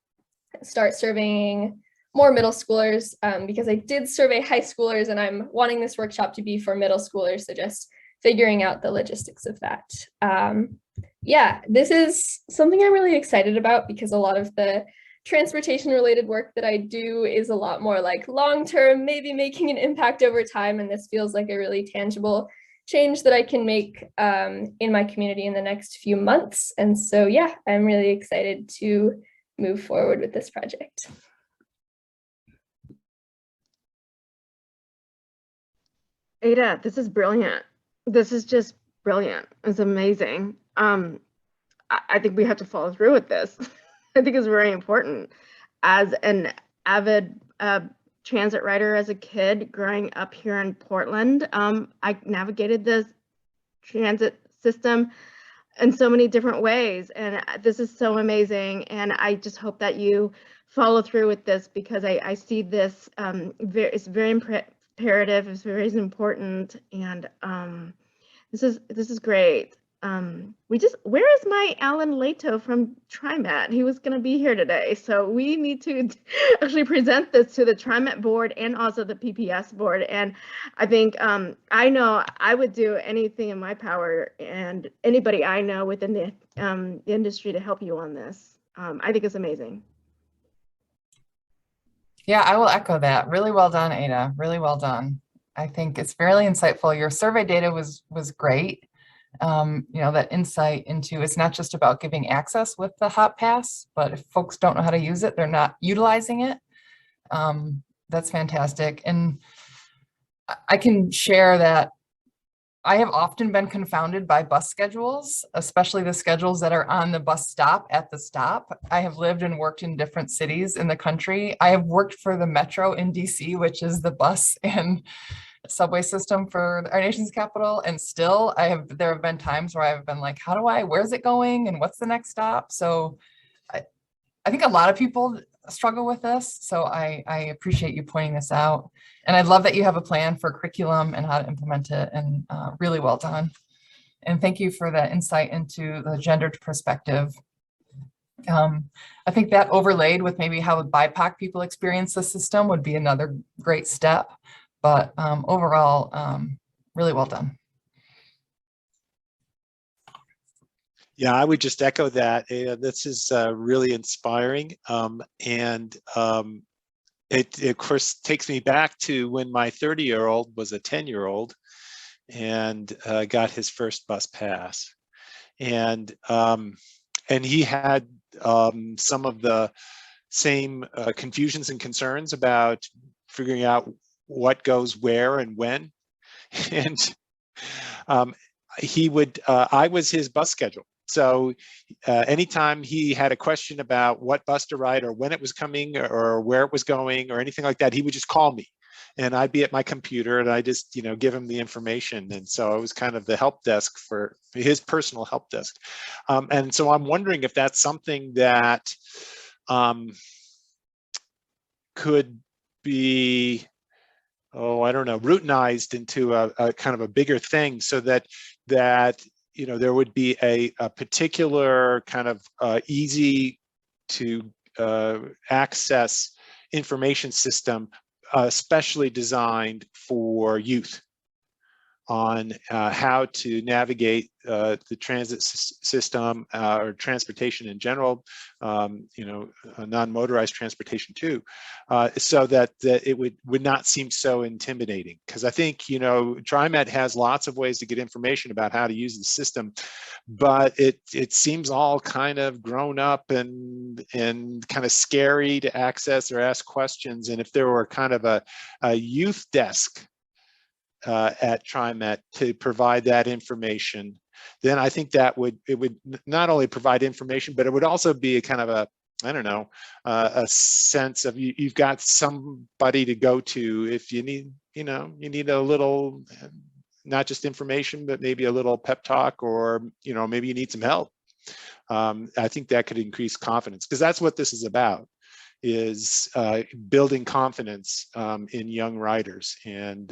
start surveying more middle schoolers, because I did survey high schoolers and I'm wanting this workshop to be for middle schoolers. So just figuring out the logistics of that. Yeah, this is something I'm really excited about, because a lot of the transportation related work that I do is a lot more like long-term, maybe making an impact over time. And this feels like a really tangible change that I can make in my community in the next few months. And so, yeah, I'm really excited to move forward with this project. Ada, this is brilliant. This is just brilliant. It's amazing. I think we have to follow through with this. I think it's very important. As an avid transit rider as a kid growing up here in Portland, I navigated the transit system in so many different ways, and this is so amazing. And I just hope that you follow through with this, because I see this it's very imperative, it's very important, and this is great. Where is my Alan Lato from TriMet? He was going to be here today, so we need to actually present this to the TriMet board and also the PPS board. And I think I know I would do anything in my power, and anybody I know within the industry, to help you on this. I think it's amazing. Yeah, I will echo that. Really well done, Ada. Really well done. I think it's fairly insightful. Your survey data was great. You know, that insight into, it's not just about giving access with the Hot Pass, but if folks don't know how to use it, they're not utilizing it. That's fantastic. And I can share that I have often been confounded by bus schedules, especially the schedules that are on the bus stop at the stop. I have lived and worked in different cities in the country. I have worked for the Metro in DC, which is the bus and subway system for our nation's capital, and still there have been times where I've been like, where's it going and what's the next stop? So I think a lot of people struggle with this. So I appreciate you pointing this out. And I love that you have a plan for curriculum and how to implement it, and really well done. And thank you for that insight into the gendered perspective. I think that overlaid with maybe how BIPOC people experience the system would be another great step. But overall, really well done. Yeah, I would just echo that. This is really inspiring. It, of course, takes me back to when my 30-year-old was a 10-year-old and got his first bus pass. And he had some of the same confusions and concerns about figuring out what goes where and when. And I was his bus schedule. So anytime he had a question about what bus to ride or when it was coming or where it was going or anything like that, he would just call me. And I'd be at my computer and I just, give him the information. And so I was kind of the help desk for his personal help desk. And so I'm wondering if that's something that could be, I don't know, routinized into a kind of a bigger thing, so that there would be a particular kind of easy to access information system, especially designed for youth, on how to navigate the transit system or transportation in general, non-motorized transportation too, so that it would not seem so intimidating. Because I think, TriMet has lots of ways to get information about how to use the system, but it seems all kind of grown up and kind of scary to access or ask questions. And if there were kind of a youth desk at TriMet to provide that information, then I think it would not only provide information, but it would also be a kind of a sense of you've got somebody to go to if you need, you need a little, not just information, but maybe a little pep talk, or, maybe you need some help. I think that could increase confidence, because that's what this is about, is building confidence in young riders. And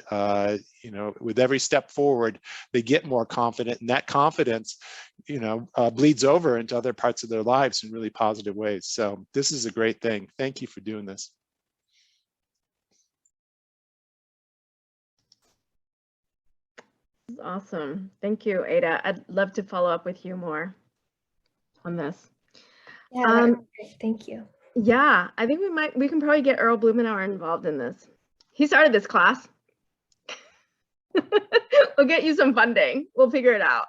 with every step forward, they get more confident, and that confidence bleeds over into other parts of their lives in really positive ways. So this is a great thing. Thank you for doing this. Awesome. Thank you, Ada. I'd love to follow up with you more on this. Yeah, that would be great. Thank you. Yeah, I think we can probably get Earl Blumenauer involved in this. He started this class. We'll get you some funding. We'll figure it out.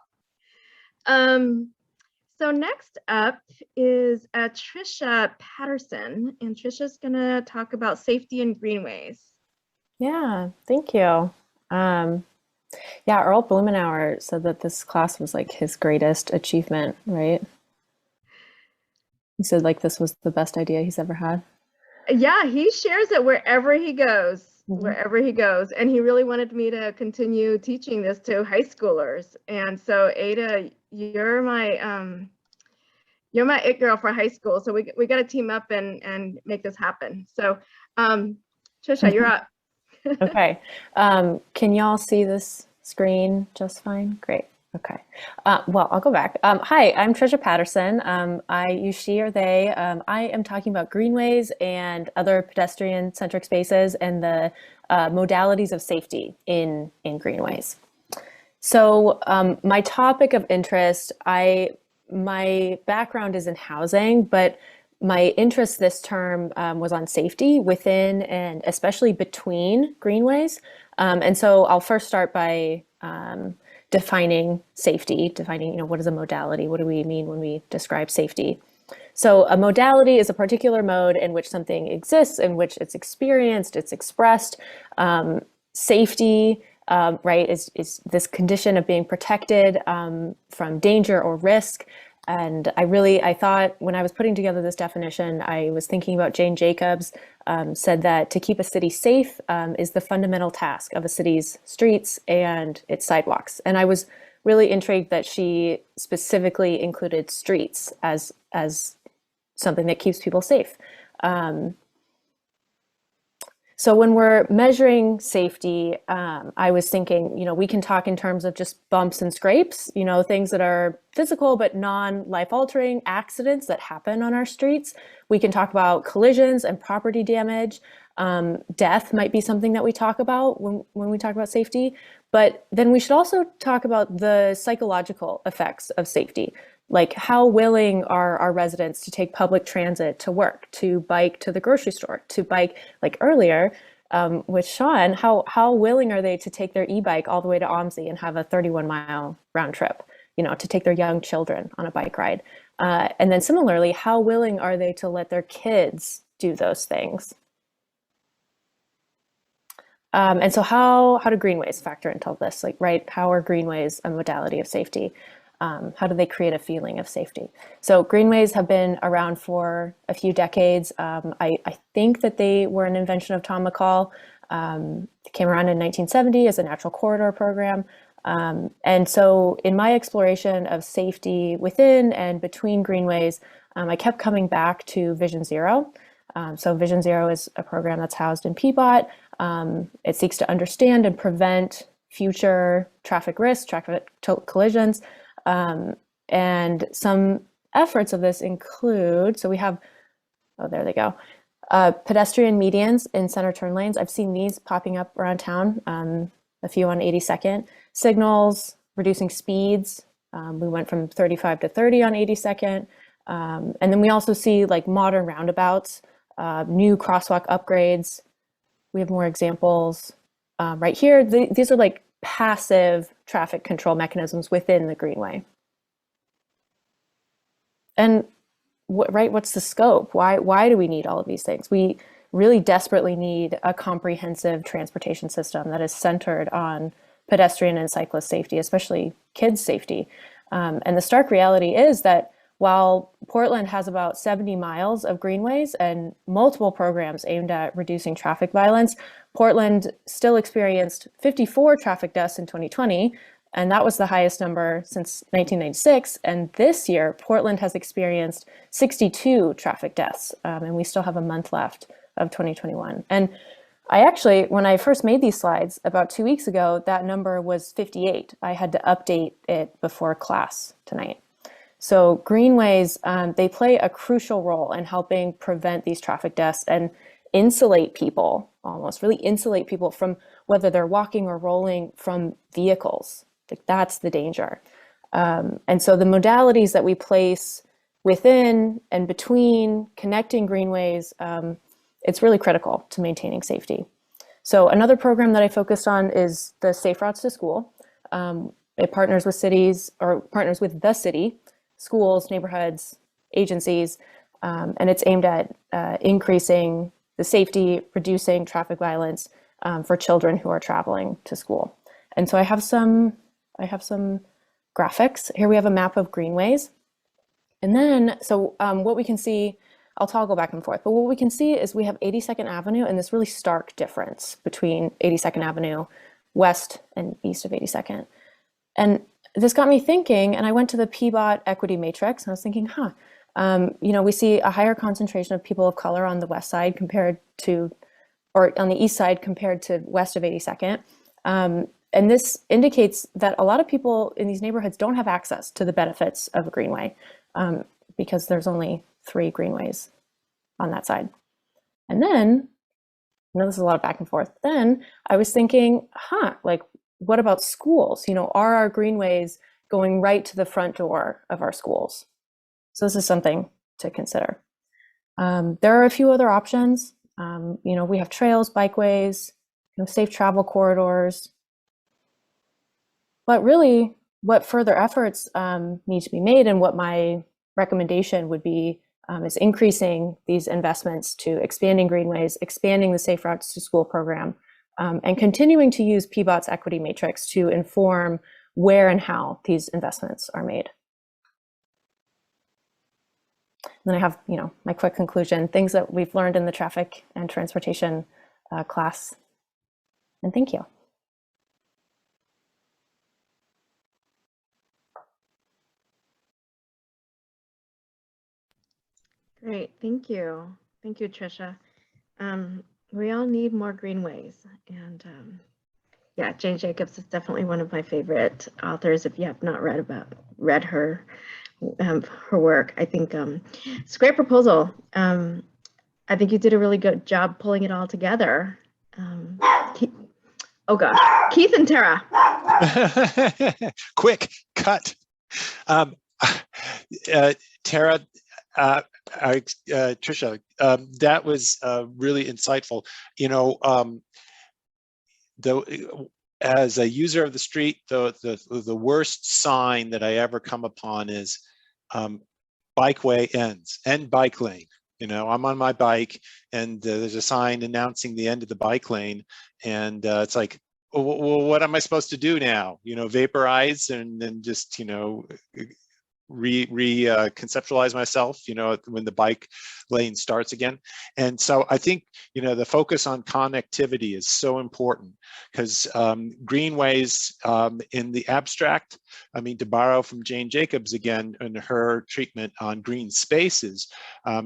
So next up is Trisha Patterson, and Trisha's gonna talk about safety in greenways. Yeah, thank you. Yeah, Earl Blumenauer said that this class was like his greatest achievement, right? He said like this was the best idea he's ever had. Yeah, he shares it wherever he goes, wherever he goes. And he really wanted me to continue teaching this to high schoolers. And so Ada, you're my it girl for high school. So we got to team up and make this happen. So Trisha, you're up. Okay. Can y'all see this screen just fine? Great. Okay. Well, I'll go back. Hi, I'm Trisha Patterson. I use she or they. I am talking about greenways and other pedestrian-centric spaces and the modalities of safety in greenways. So my topic of interest, my background is in housing, but my interest this term was on safety within and especially between greenways. And so I'll first start by defining safety, what is a modality? What do we mean when we describe safety? So a modality is a particular mode in which something exists, in which it's experienced, it's expressed. Safety, right, is this condition of being protected from danger or risk. And I thought when I was putting together this definition, I was thinking about Jane Jacobs, said that to keep a city safe is the fundamental task of a city's streets and its sidewalks. And I was really intrigued that she specifically included streets as something that keeps people safe. So when we're measuring safety, I was thinking, we can talk in terms of just bumps and scrapes, things that are physical but non-life altering accidents that happen on our streets. We can talk about collisions and property damage. Death might be something that we talk about when we talk about safety. But then we should also talk about the psychological effects of safety. Like how willing are our residents to take public transit to work, to bike to the grocery store, to bike, like earlier with Sean, how willing are they to take their e-bike all the way to OMSI and have a 31-mile round trip, to take their young children on a bike ride? And then similarly, how willing are they to let their kids do those things? And so how do greenways factor into all this? How are greenways a modality of safety? How do they create a feeling of safety? So greenways have been around for a few decades. I think that they were an invention of Tom McCall. It came around in 1970 as a natural corridor program. And so in my exploration of safety within and between greenways, I kept coming back to Vision Zero. So Vision Zero is a program that's housed in PBOT. It seeks to understand and prevent future traffic risks, traffic collisions. And some efforts of this include, so we have, there they go, pedestrian medians in center turn lanes. I've seen these popping up around town, a few on 82nd. Signals, reducing speeds. We went from 35 to 30 on 82nd. And then we also see modern roundabouts, new crosswalk upgrades. We have more examples right here. These are passive traffic control mechanisms within the greenway. And what's the scope? Why do we need all of these things? We really desperately need a comprehensive transportation system that is centered on pedestrian and cyclist safety, especially kids' safety. And the stark reality is that while Portland has about 70 miles of greenways and multiple programs aimed at reducing traffic violence, Portland still experienced 54 traffic deaths in 2020, and that was the highest number since 1996. And this year, Portland has experienced 62 traffic deaths, and we still have a month left of 2021. And I actually, when I first made these slides about 2 weeks ago, that number was 58. I had to update it before class tonight. So greenways, they play a crucial role in helping prevent these traffic deaths and insulate people, almost really insulate people from whether they're walking or rolling from vehicles. That's the danger. And so the modalities that we place within and between connecting greenways, it's really critical to maintaining safety. So another program that I focused on is the Safe Routes to School. It partners with cities, or partners with the city, schools, neighborhoods, agencies, and it's aimed at increasing the safety, reducing traffic violence for children who are traveling to school. And so I have some graphics. Here we have a map of greenways. And then, so what we can see, I'll toggle back and forth, but what we can see is we have 82nd Avenue and this really stark difference between 82nd Avenue west and east of 82nd. And this got me thinking, and I went to the PBOT equity matrix and I was thinking, we see a higher concentration of people of color on the west side compared to, or on the east side compared to west of 82nd. And this indicates that a lot of people in these neighborhoods don't have access to the benefits of a greenway because there's only 3 greenways on that side. And then, I know this is a lot of back and forth. Then I was thinking, what about schools? Are our greenways going right to the front door of our schools? So this is something to consider. There are a few other options. We have trails, bikeways, safe travel corridors. But really, what further efforts need to be made, and what my recommendation would be, is increasing these investments to expanding greenways, expanding the Safe Routes to School program, and continuing to use PBOT's equity matrix to inform where and how these investments are made. then I have, my quick conclusion, things that we've learned in the traffic and transportation class. And thank you. Great, thank you. Thank you, Tricia. We all need more greenways, and yeah, Jane Jacobs is definitely one of my favorite authors. If you have not read her work, I think it's a great proposal. I think you did a really good job pulling it all together. Oh gosh, Keith and Tara. Quick cut. Tara, Tricia, that was really insightful. As a user of the street, the worst sign that I ever come upon is bikeway ends, end bike lane. I'm on my bike and there's a sign announcing the end of the bike lane, and it's like, well, what am I supposed to do now? Vaporize and then just conceptualize myself, when the bike lane starts again. And so I think, the focus on connectivity is so important, because greenways in the abstract, to borrow from Jane Jacobs again in her treatment on green spaces,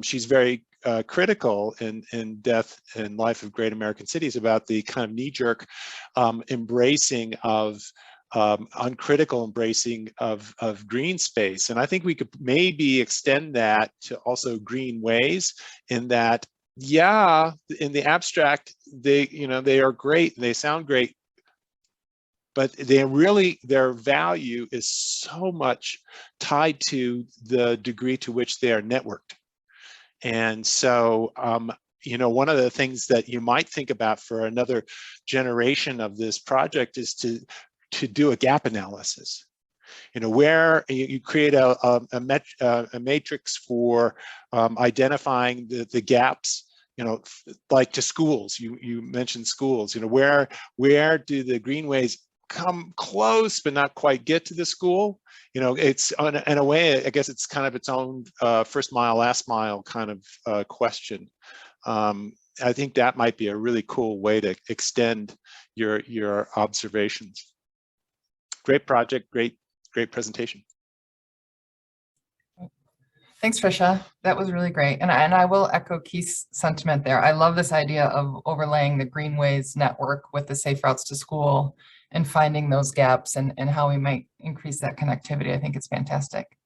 she's very critical in Death and Life of Great American Cities about the kind of knee-jerk embracing of uncritical embracing of green space. And I think we could maybe extend that to also greenways, in that, yeah, in the abstract, they are great, they sound great, but their value is so much tied to the degree to which they are networked. And so, one of the things that you might think about for another generation of this project is to do a gap analysis, where you create a matrix for identifying the gaps, like to schools. You mentioned schools. Where do the greenways come close but not quite get to the school? It's in a way, I guess it's kind of its own first mile, last mile kind of question. I think that might be a really cool way to extend your observations. Great project, great presentation. Thanks, Tricia. That was really great. And I will echo Keith's sentiment there. I love this idea of overlaying the Greenways network with the Safe Routes to School and finding those gaps and how we might increase that connectivity. I think it's fantastic.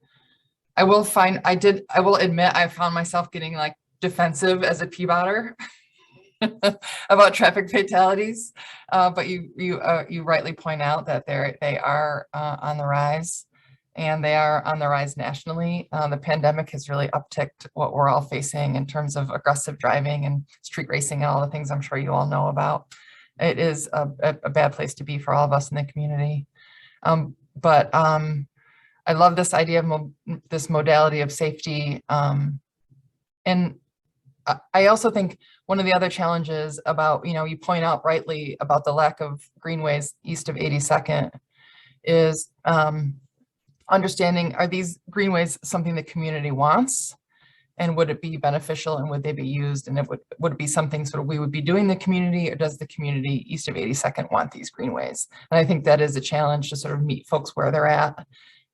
I will admit, I found myself getting like defensive as a Peabotter about traffic fatalities, but you rightly point out that they are on the rise, and they are on the rise nationally. The pandemic has really upticked what we're all facing in terms of aggressive driving and street racing and all the things I'm sure you all know about. It is a bad place to be for all of us in the community. But I love this idea of this modality of safety. And I also think one of the other challenges about, you point out rightly about the lack of greenways east of 82nd is understanding, are these greenways something the community wants? And would it be beneficial, and would they be used? And would it be something sort of we would be doing in the community, or does the community east of 82nd want these greenways? And I think that is a challenge to sort of meet folks where they're at,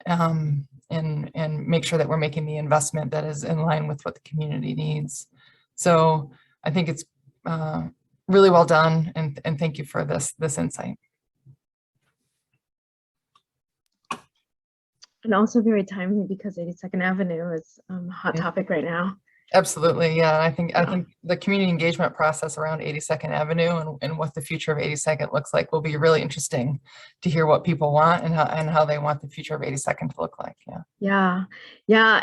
and make sure that we're making the investment that is in line with what the community needs. So I think it's really well done, and thank you for this insight. And also very timely, because 82nd Avenue is a hot topic right now. Absolutely, yeah. I think the community engagement process around 82nd Avenue and what the future of 82nd looks like will be really interesting to hear what people want and how they want the future of 82nd to look like. Yeah.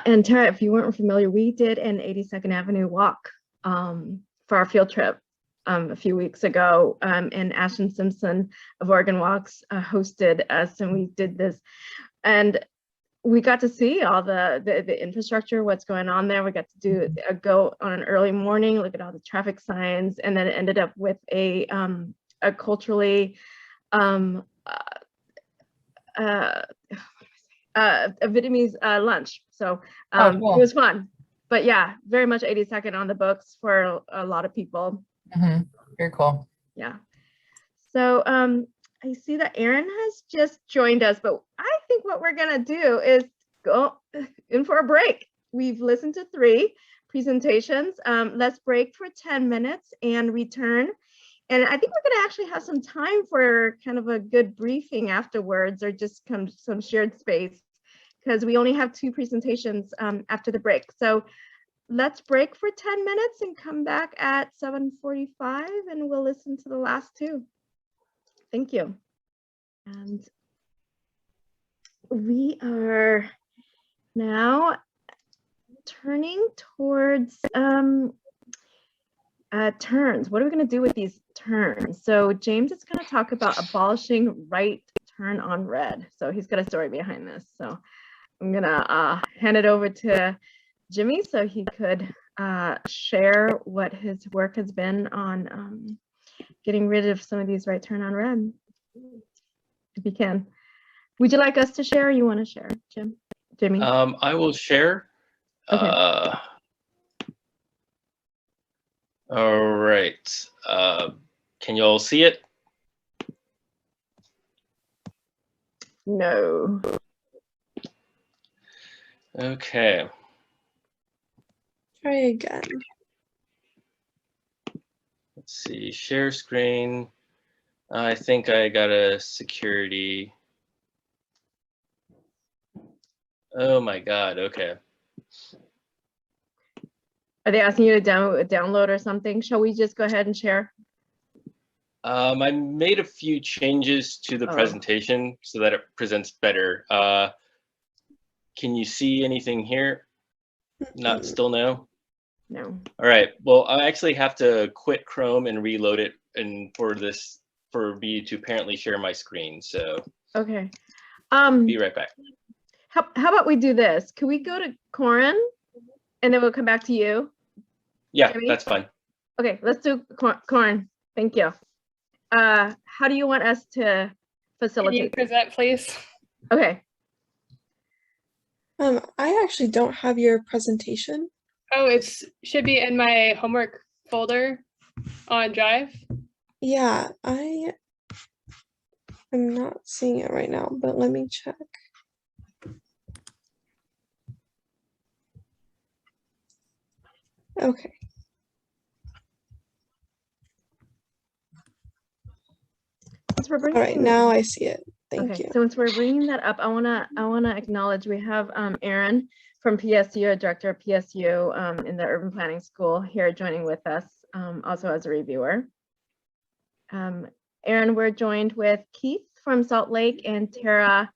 And Tara, if you weren't familiar, we did an 82nd Avenue walk for our field trip a few weeks ago, and Ashton Simpson of Oregon Walks hosted us, and we did this, and we got to see all the infrastructure, what's going on there. We got to go on an early morning, look at all the traffic signs, and then it ended up with a culturally a Vietnamese lunch. So cool. It was fun. but yeah, very much 82nd on the books for a lot of people. Very cool. Yeah. So I see that Aaron has just joined us, but I think what we're gonna do is go in for a break. We've listened to 3 presentations. Let's break for 10 minutes and return. And I think we're gonna actually have some time for kind of a good briefing afterwards, or just some shared space, because we only have 2 presentations after the break. So let's break for 10 minutes and come back at 7:45, and we'll listen to the last 2. Thank you. And we are now turning towards turns. What are we going to do with these turns? So James is going to talk about abolishing right turn on red. So he's got a story behind this. So I'm going to hand it over to Jimmy so he could share what his work has been on getting rid of some of these right turn on red, if you can. Would you like us to share, or you want to share, Jimmy? I will share. Okay. All right. Can you all see it? No. Okay. Try again. Let's see, share screen. I think I got a security. Oh my God, okay. Are they asking you to download or something? Shall we just go ahead and share? I made a few changes to the presentation so that it presents better. Can you see anything here? Not still no? No. All right, well, I actually have to quit Chrome and reload it, and for me to apparently share my screen, so. Okay. Be right back. How about we do this? Can we go to Corin and then we'll come back to you? Yeah, Jimmy? that's fine. Okay, let's do Corin. Thank you. How do you want us to facilitate? Can you present, please? Okay. I actually don't have your presentation. Oh, it should be in my homework folder on Drive. Yeah, I am not seeing it right now, but let me check. Okay. All right, now I see it. Thank you. So since we're bringing that up, I wanna acknowledge we have Aaron from PSU, Director of PSU in the Urban Planning School here joining with us, also as a reviewer. Aaron, we're joined with Keith from Salt Lake and Tara,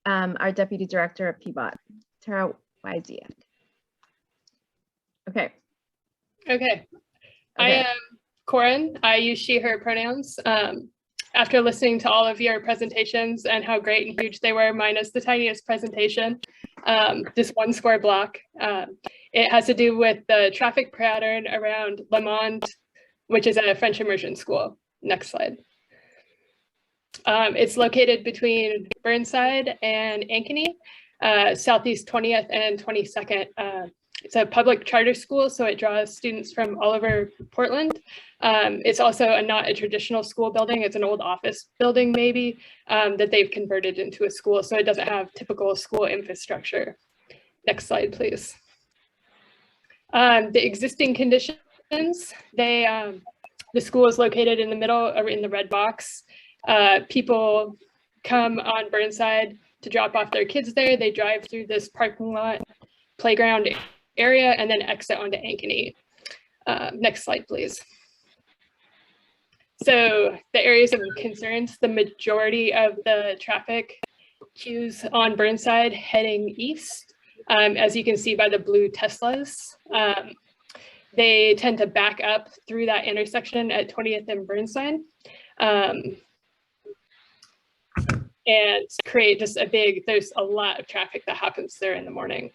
our Deputy Director of PBOT, Tara Wyziak. Okay. I am Corin. I use she, her pronouns. After listening to all of your presentations and how great and huge they were, mine is the tiniest presentation, just 1 square block. It has to do with the traffic pattern around Lemond, which is a French immersion school. Next slide. It's located between Burnside and Ankeny, Southeast 20th and 22nd. It's a public charter school, so it draws students from all over Portland. It's also not a traditional school building. It's an old office building maybe that they've converted into a school, so it doesn't have typical school infrastructure. Next slide, please. The existing conditions, the school is located in the middle, or in the red box. People come on Burnside to drop off their kids there. They drive through this parking lot, playground area, and then exit onto Ankeny. Next slide, please. So the areas of concerns, the majority of the traffic queues on Burnside heading east, as you can see by the blue Teslas. They tend to back up through that intersection at 20th and Burnside. And create just there's a lot of traffic that happens there in the morning.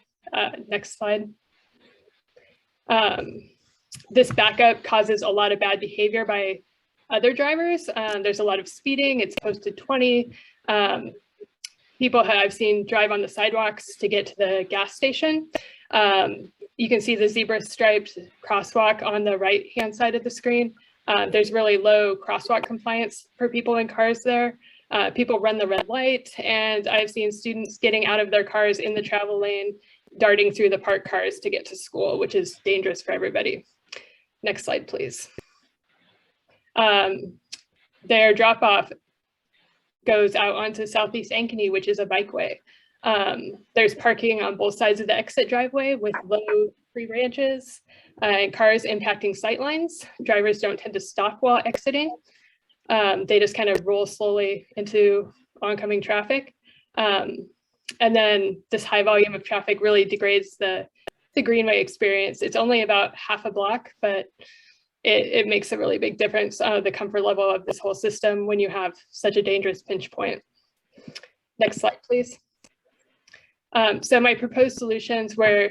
Next slide. This backup causes a lot of bad behavior by other drivers. There's a lot of speeding. It's posted 20. People I've seen drive on the sidewalks to get to the gas station. you can see the zebra striped crosswalk on the right-hand side of the screen. There's really low crosswalk compliance for people in cars there. People run the red light, and I've seen students getting out of their cars in the travel lane, darting through the parked cars to get to school, which is dangerous for everybody. Next slide, please. Their drop-off goes out onto Southeast Ankeny, which is a bikeway. There's parking on both sides of the exit driveway with low tree branches and cars impacting sight lines. Drivers don't tend to stop while exiting. They just kind of roll slowly into oncoming traffic. And then this high volume of traffic really degrades the Greenway experience. It's only about half a block, but it makes a really big difference, the comfort level of this whole system when you have such a dangerous pinch point. Next slide, please. So my proposed solutions were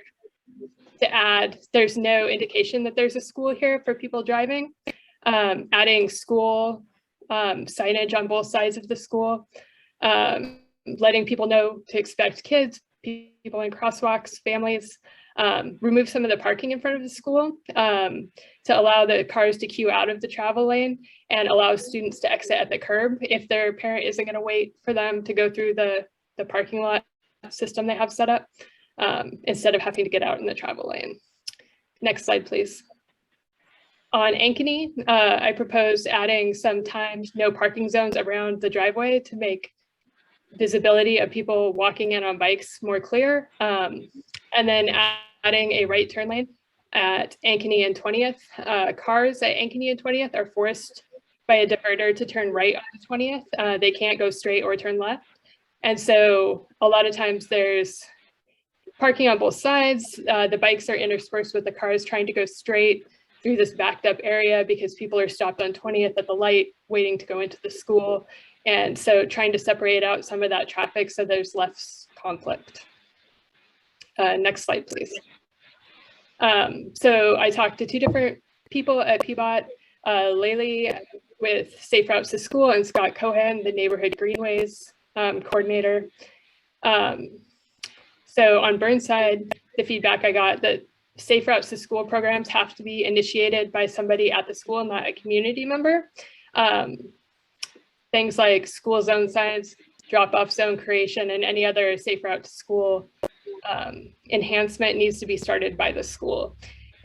to add, there's no indication that there's a school here for people driving, adding school signage on both sides of the school, letting people know to expect kids, people in crosswalks, families, remove some of the parking in front of the school to allow the cars to queue out of the travel lane and allow students to exit at the curb if their parent isn't going to wait for them to go through the parking lot system they have set up, instead of having to get out in the travel lane. Next slide, please. On Ankeny, I proposed adding some timed no parking zones around the driveway to make visibility of people walking in on bikes more clear, and then adding a right turn lane at Ankeny and 20th. Cars at Ankeny and 20th are forced by a diverter to turn right on the 20th. They can't go straight or turn left. And so a lot of times there's parking on both sides. The bikes are interspersed with the cars trying to go straight through this backed up area because people are stopped on 20th at the light waiting to go into the school. And so trying to separate out some of that traffic so there's less conflict. Next slide, please. So I talked to two different people at PBOT, Laylee with Safe Routes to School and Scott Cohen, the Neighborhood Greenways coordinator. So on Burnside, the feedback I got that Safe Routes to School programs have to be initiated by somebody at the school, not a community member. Things like school zone signs, drop-off zone creation, and any other Safe Route to School enhancement needs to be started by the school.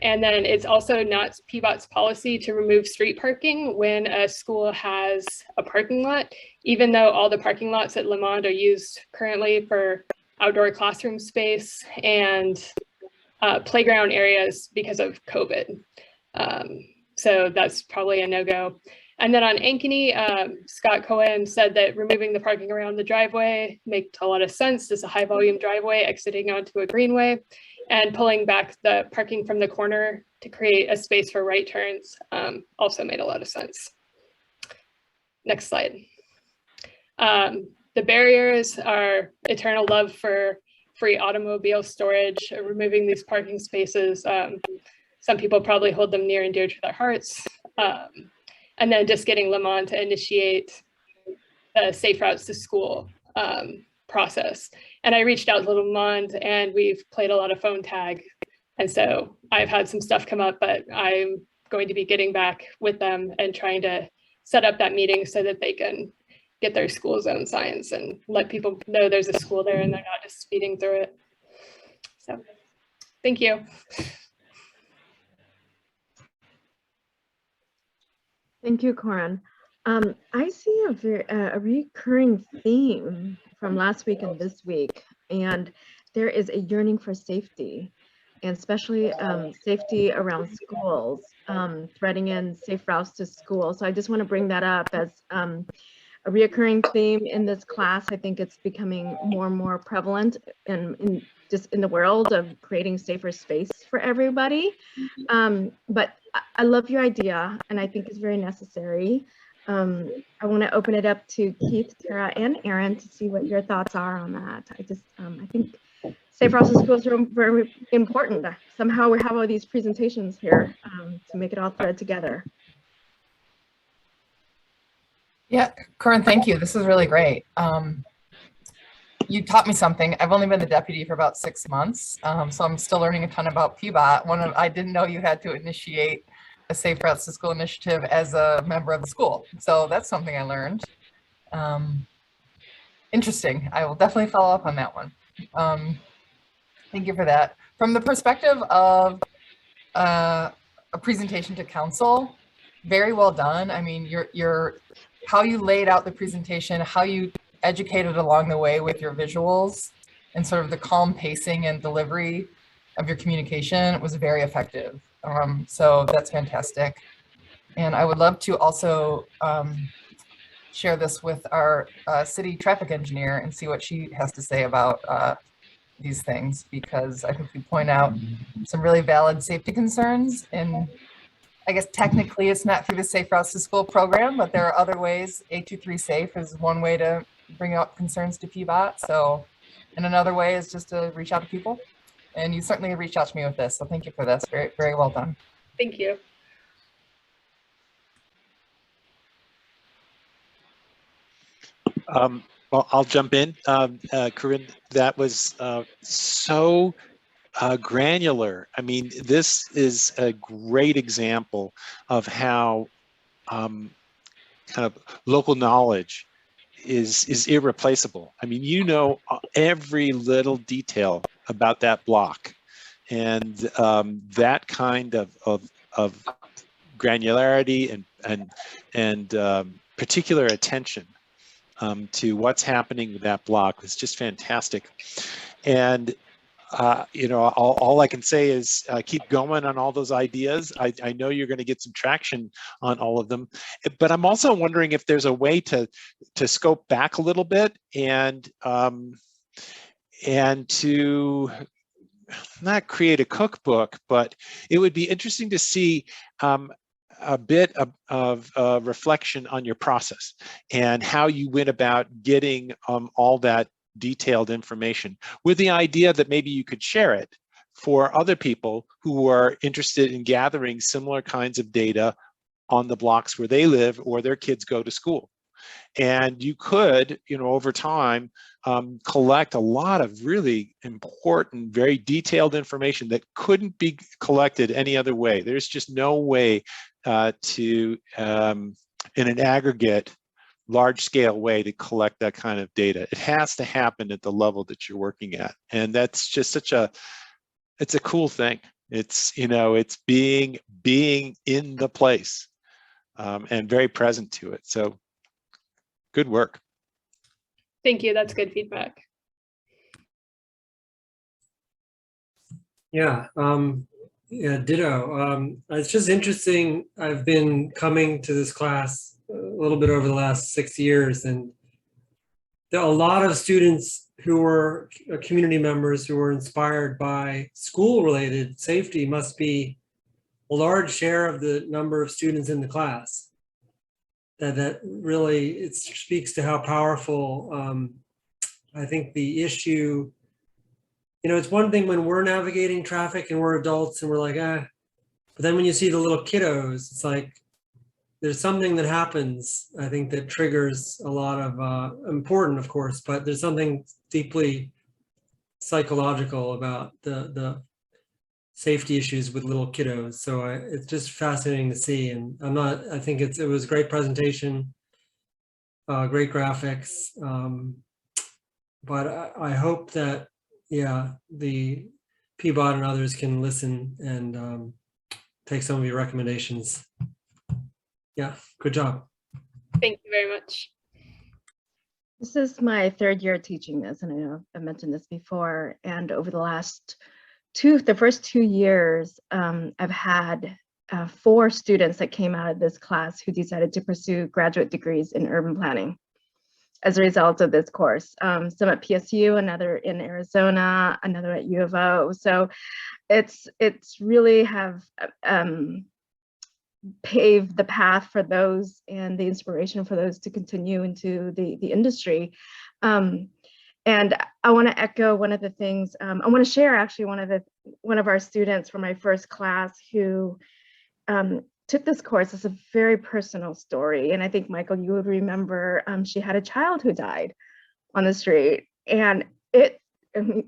And then it's also not PBOT's policy to remove street parking when a school has a parking lot, even though all the parking lots at Lamond are used currently for outdoor classroom space and playground areas because of COVID. So that's probably a no-go. And then on Ankeny, Scott Cohen said that removing the parking around the driveway made a lot of sense. It's a high volume driveway exiting onto a greenway, and pulling back the parking from the corner to create a space for right turns also made a lot of sense. Next slide. The barriers are eternal love for free automobile storage, removing these parking spaces. Some people probably hold them near and dear to their hearts. And then just getting Lamond to initiate the Safe Routes to School process. And I reached out to Lamond and we've played a lot of phone tag. And so I've had some stuff come up, but I'm going to be getting back with them and trying to set up that meeting so that they can get their school zone signs and let people know there's a school there and they're not just speeding through it. So thank you. Thank you, Corin. I see a recurring theme from last week and this week, and there is a yearning for safety, and especially safety around schools, threading in safe routes to school. So I just want to bring that up as a reoccurring theme in this class. I think it's becoming more and more prevalent in the world of creating safer space for everybody. But I love your idea, and I think it's very necessary. I want to open it up to Keith, Tara, and Aaron to see what your thoughts are on that. I think safe routes to schools are very important. Somehow we have all these presentations here to make it all thread together. Yeah, Corin, thank you. This is really great. you taught me something. I've only been the deputy for about 6 months, so I'm still learning a ton about PBOT. I didn't know you had to initiate a Safe Routes to School initiative as a member of the school. So that's something I learned. Interesting. I will definitely follow up on that one. Thank you for that. From the perspective of a presentation to council, very well done. I mean, how you laid out the presentation, how you educated along the way with your visuals, and sort of the calm pacing and delivery of your communication was very effective. So that's fantastic. And I would love to also share this with our city traffic engineer and see what she has to say about these things, because I think you point out some really valid safety concerns. And I guess technically it's not through the Safe Routes to School program, but there are other ways. 823 Safe is one way to bring up concerns to PBOT. So, and another way is just to reach out to people. And you certainly reached out to me with this. So thank you for this. Very, very well done. Thank you. Well, I'll jump in. Corinne, that was so granular. I mean, this is a great example of how kind of local knowledge is irreplaceable. I mean, you know every little detail about that block, and that kind of granularity and particular attention to what's happening with that block was just fantastic. And you know, all I can say is keep going on all those ideas. I know you're going to get some traction on all of them, but I'm also wondering if there's a way to scope back a little bit and to not create a cookbook, but it would be interesting to see a bit of reflection on your process and how you went about getting all that detailed information, with the idea that maybe you could share it for other people who are interested in gathering similar kinds of data on the blocks where they live or their kids go to school. And you could, you know, over time, collect a lot of really important, very detailed information that couldn't be collected any other way. There's just no way to, in an aggregate, large-scale way to collect that kind of data. It has to happen at the level that you're working at, and that's just it's a cool thing. It's, you know, it's being in the place and very present to it. So good work. Thank you. That's good feedback. Yeah, yeah, ditto. It's just interesting. I've been coming to this class a little bit over the last 6 years, and there are a lot of students who were community members who were inspired by school-related safety. Must be a large share of the number of students in the class. That really, it speaks to how powerful I think the issue, you know, it's one thing when we're navigating traffic and we're adults and we're like, but then when you see the little kiddos, it's like, there's something that happens, I think, that triggers a lot of, important, of course, but there's something deeply psychological about the safety issues with little kiddos. So it's just fascinating to see. And I think it was a great presentation, great graphics. But I hope that, yeah, the PBOT and others can listen and take some of your recommendations. Yeah, good job. Thank you very much. This is my 3rd year teaching this, and I know I've mentioned this before. And over the first 2 years, I've had 4 students that came out of this class who decided to pursue graduate degrees in urban planning as a result of this course. Some at PSU, another in Arizona, another at U of O. So it's really have paved the path for those and the inspiration for those to continue into the industry. And I want to echo one of the things, I want to share actually one of our students from my first class who took this course. It's a very personal story. And I think, Michael, you would remember she had a child who died on the street. And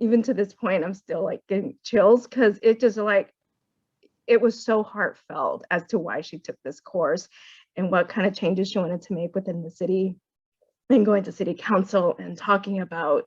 even to this point, I'm still like getting chills because it just like, it was so heartfelt as to why she took this course and what kind of changes she wanted to make within the city, and going to city council and talking about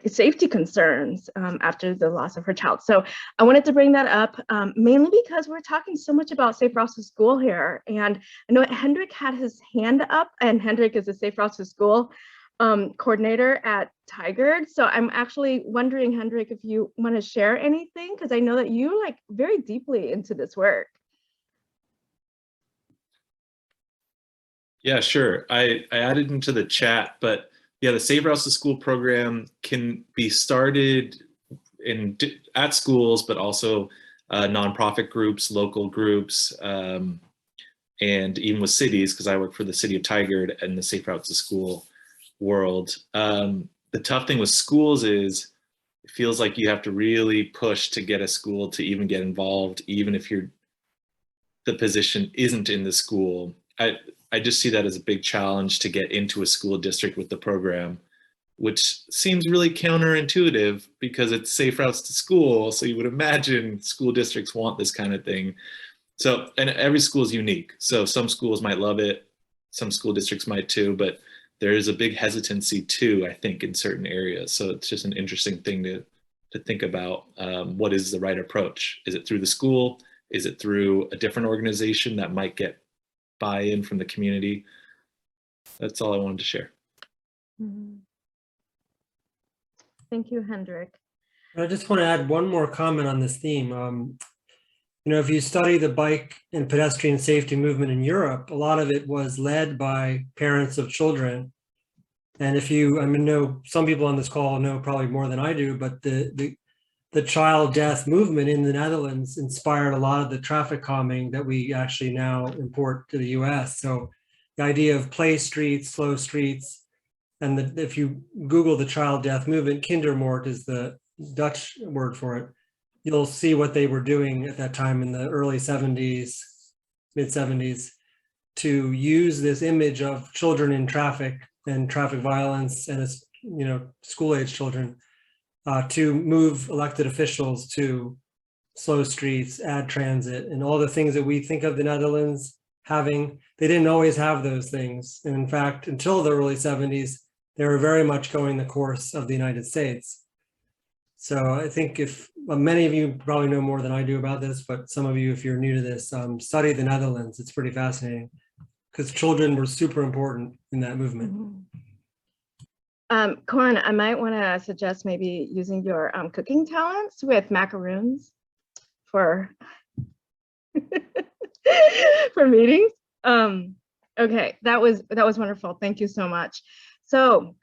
safety concerns after the loss of her child. So I wanted to bring that up mainly because we're talking so much about Safe Routes to School here. And I know Hendrik had his hand up, and Hendrik is the Safe Routes to School coordinator at Tigard. So I'm actually wondering, Hendrik, if you want to share anything, because I know that you like very deeply into this work. Yeah, sure. I added into the chat, but yeah, the Safe Routes to School program can be started at schools, but also nonprofit groups, local groups, and even with cities, because I work for the city of Tigard and the Safe Routes to School world. The tough thing with schools is it feels like you have to really push to get a school to even get involved, even if the position isn't in the school. I just see that as a big challenge to get into a school district with the program, which seems really counterintuitive because it's Safe Routes to School. So you would imagine school districts want this kind of thing. So, and every school is unique. So some schools might love it. Some school districts might too, but there is a big hesitancy too, I think, in certain areas. So it's just an interesting thing to think about. What is the right approach? Is it through the school? Is it through a different organization that might get buy-in from the community? That's all I wanted to share. Thank you, Hendrik. I just want to add one more comment on this theme. You know, if you study the bike and pedestrian safety movement in Europe, a lot of it was led by parents of children. And if you, I mean, know some people on this call know probably more than I do, but the child death movement in the Netherlands inspired a lot of the traffic calming that we actually now import to the US. So the idea of play streets, slow streets, and if you Google the child death movement, kindermoord is the Dutch word for it, you'll see what they were doing at that time in the early 70s, mid 70s, to use this image of children in traffic and traffic violence and, you know, school-age children to move elected officials to slow streets, add transit, and all the things that we think of the Netherlands having. They didn't always have those things. And in fact, until the early 70s, they were very much going the course of the United States. So I think if many of you probably know more than I do about this, but some of you, if you're new to this, study the Netherlands. It's pretty fascinating because children were super important in that movement. Koen, I might want to suggest maybe using your cooking talents with macaroons for for meetings. Okay, that was wonderful. Thank you so much. So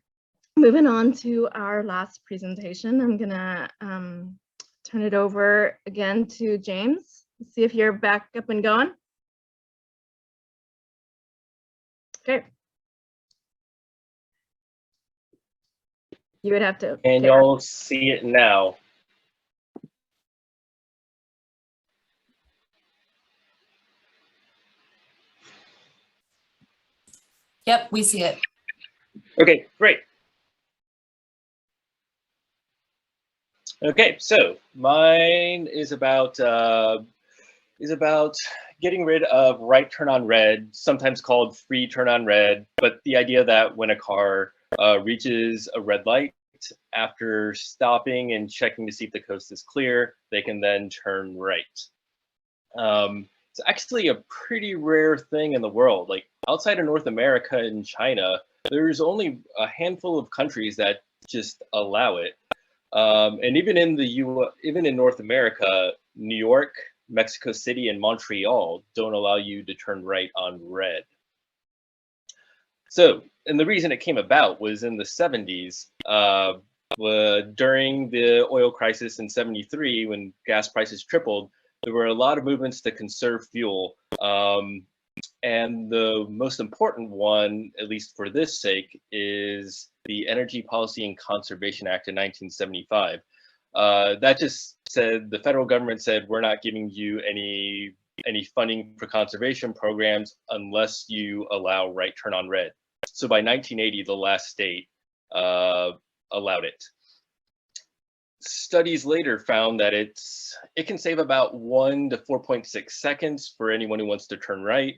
moving on to our last presentation, I'm gonna turn it over again to James. See if you're back up and going. Okay. You would have to. And y'all see it now. Yep, we see it. Okay, great. Okay, so mine is about getting rid of right turn on red, sometimes called free turn on red, but the idea that when a car reaches a red light, after stopping and checking to see if the coast is clear, they can then turn right. It's actually a pretty rare thing in the world. Like outside of North America and China, there's only a handful of countries that just allow it. And even in North America, New York, Mexico City, and Montreal don't allow you to turn right on red. So, and the reason it came about was in the 70s, during the oil crisis in 73, when gas prices tripled, there were a lot of movements to conserve fuel. And the most important one, at least for this sake, is the Energy Policy and Conservation Act in 1975. That just said, the federal government said, we're not giving you any funding for conservation programs unless you allow right turn on red. So by 1980, the last state allowed it. Studies later found that it can save about 1 to 4.6 seconds for anyone who wants to turn right,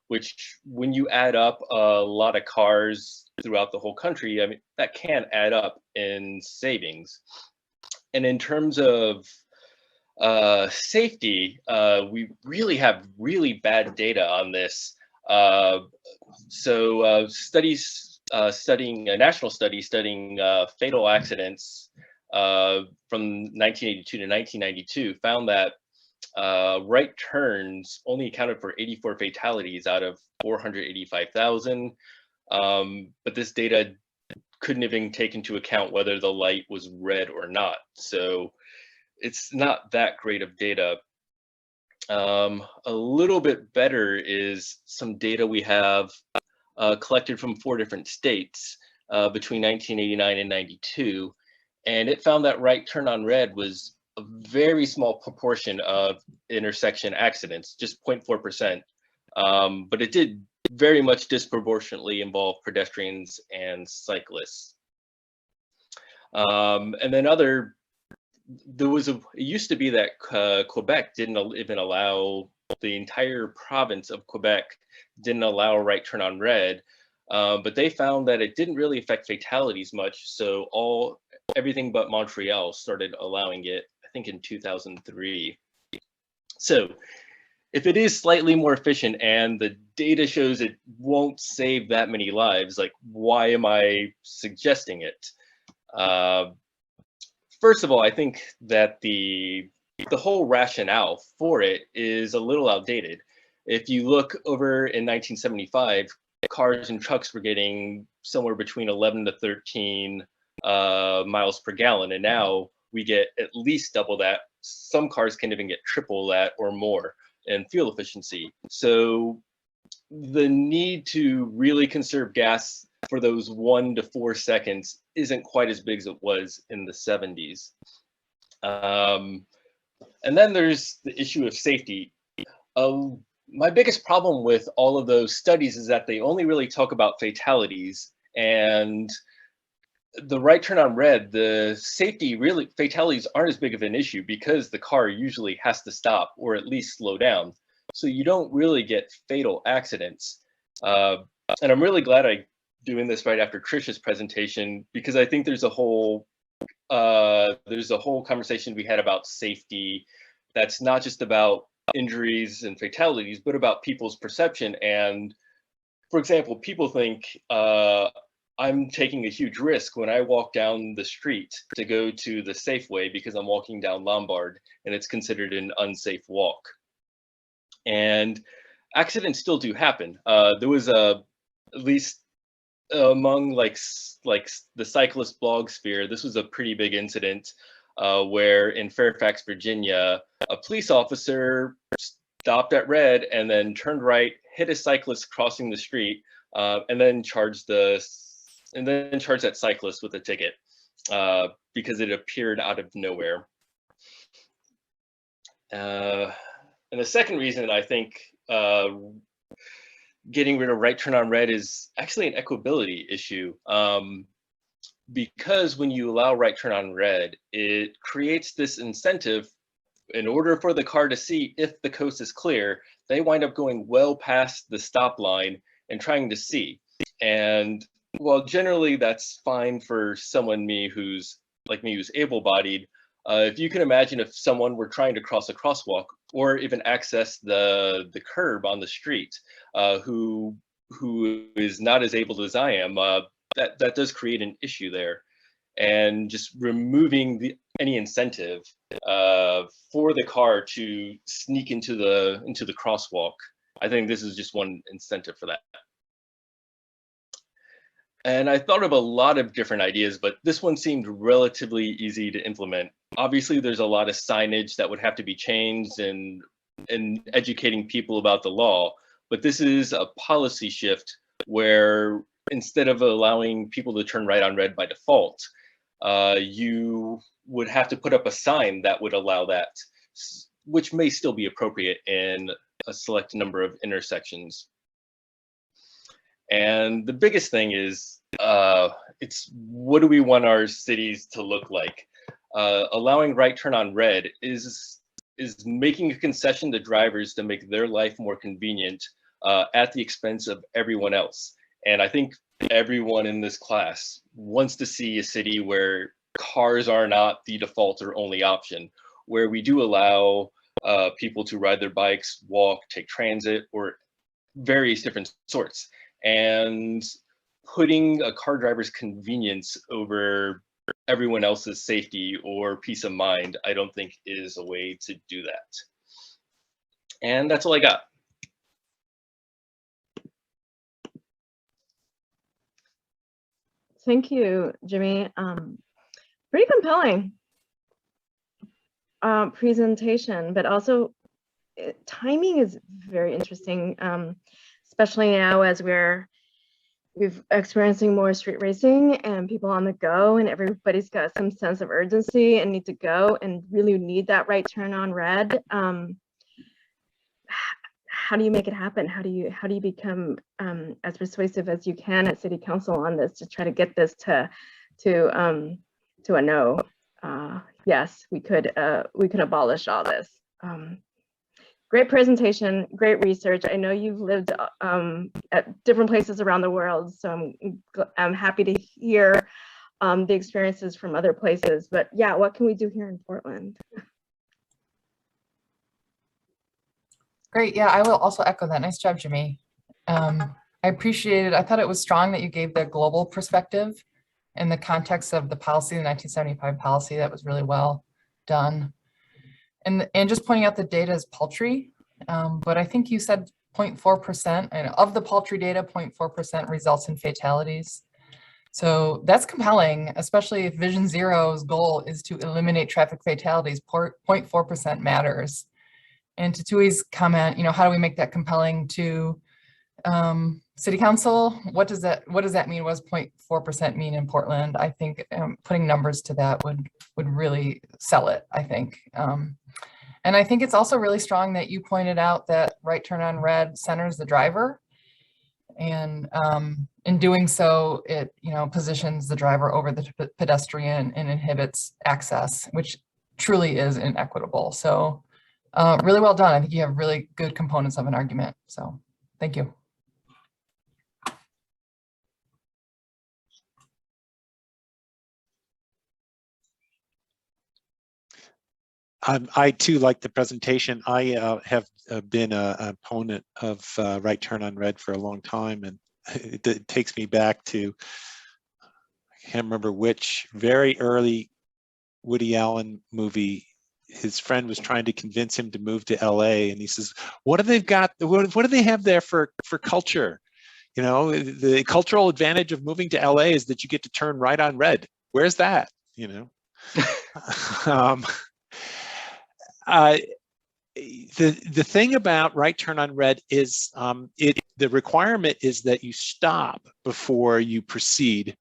which when you add up a lot of cars throughout the whole country, I mean, that can add up in savings. And in terms of safety, we really have really bad data on this. Studies studying a national study studying fatal accidents from 1982 to 1992 found that right turns only accounted for 84 fatalities out of 485,000. But this data couldn't even take into account whether the light was red or not. So it's not that great of data. A little bit better is some data we have collected from 4 different states between 1989 and 92. And it found that right turn on red was a very small proportion of intersection accidents, just 0.4%. But it did very much disproportionately involve pedestrians and cyclists. And then it used to be that Quebec didn't even allow, the entire province of Quebec didn't allow right turn on red, but they found that it didn't really affect fatalities much. So everything but Montreal started allowing it, I think in 2003. So if it is slightly more efficient and the data shows it won't save that many lives, like, why am I suggesting it? First of all, I think that the whole rationale for it is a little outdated. If you look over in 1975, cars and trucks were getting somewhere between 11 to 13 miles per gallon, and now we get at least double that. Some cars can even get triple that or more in fuel efficiency. So the need to really conserve gas for those 1 to 4 seconds isn't quite as big as it was in the 70s. And then there's the issue of safety. My biggest problem with all of those studies is that they only really talk about fatalities, and the right turn on red, the fatalities aren't as big of an issue because the car usually has to stop or at least slow down. So you don't really get fatal accidents. And I'm really glad I'm doing this right after Trisha's presentation, because I think there's a whole conversation we had about safety that's not just about injuries and fatalities, but about people's perception. And for example, people think I'm taking a huge risk when I walk down the street to go to the Safeway because I'm walking down Lombard and it's considered an unsafe walk. And accidents still do happen. There was at least among like the cyclist blog sphere, this was a pretty big incident where in Fairfax, Virginia, a police officer stopped at red and then turned right, hit a cyclist crossing the street, and then charged that cyclist with a ticket because it appeared out of nowhere. And the second reason I think getting rid of right turn on red is actually an equability issue. Because when you allow right turn on red, it creates this incentive. In order for the car to see if the coast is clear, they wind up going well past the stop line and trying to see. And while generally that's fine for someone who's able-bodied, if you can imagine if someone were trying to cross a crosswalk or even access the curb on the street, who is not as able as I am, that does create an issue there. And just removing any incentive for the car to sneak into the crosswalk, I think this is just one incentive for that. And I thought of a lot of different ideas, but this one seemed relatively easy to implement. Obviously, there's a lot of signage that would have to be changed and educating people about the law, but this is a policy shift where instead of allowing people to turn right on red by default, you would have to put up a sign that would allow that, which may still be appropriate in a select number of intersections. And the biggest thing is it's what do we want our cities to look like? Allowing right turn on red is making a concession to drivers to make their life more convenient at the expense of everyone else. And I think everyone in this class wants to see a city where cars are not the default or only option, where we do allow people to ride their bikes, walk, take transit, or various different sorts. And putting a car driver's convenience over everyone else's safety or peace of mind, I don't think is a way to do that. And that's all I got. Thank you, Jimmy. Pretty compelling presentation, but also timing is very interesting, especially now as we've experiencing more street racing and people on the go, and everybody's got some sense of urgency and need to go and really need that right turn on red. How do you make it happen? How do you become as persuasive as you can at City Council on this to try to get this to a no? Yes, we could abolish all this. Great presentation, great research. I know you've lived at different places around the world, so I'm happy to hear the experiences from other places. But yeah, what can we do here in Portland? Great. Yeah, I will also echo that. Nice job, Jimmy. I appreciated, I thought it was strong that you gave the global perspective in the context of the policy, the 1975 policy. That was really well done. And just pointing out the data is paltry, but I think you said 0.4%, and of the paltry data, 0.4% results in fatalities. So that's compelling, especially if Vision Zero's goal is to eliminate traffic fatalities. 0.4% matters. And to Tui's comment, how do we make that compelling to City Council? What does that mean? What does 0.4% mean in Portland? I think putting numbers to that would really sell it, I think. And I think it's also really strong that you pointed out that right turn on red centers the driver. And in doing so, it positions the driver over the pedestrian and inhibits access, which truly is inequitable. So really well done. I think you have really good components of an argument. So thank you. I too like the presentation. I have been an opponent of right turn on red for a long time, and it takes me back to, I can't remember which, very early Woody Allen movie. His friend was trying to convince him to move to LA, and he says, what do they have there for culture? The cultural advantage of moving to LA is that you get to turn right on red. Where's that? The thing about right turn on red is the requirement is that you stop before you proceed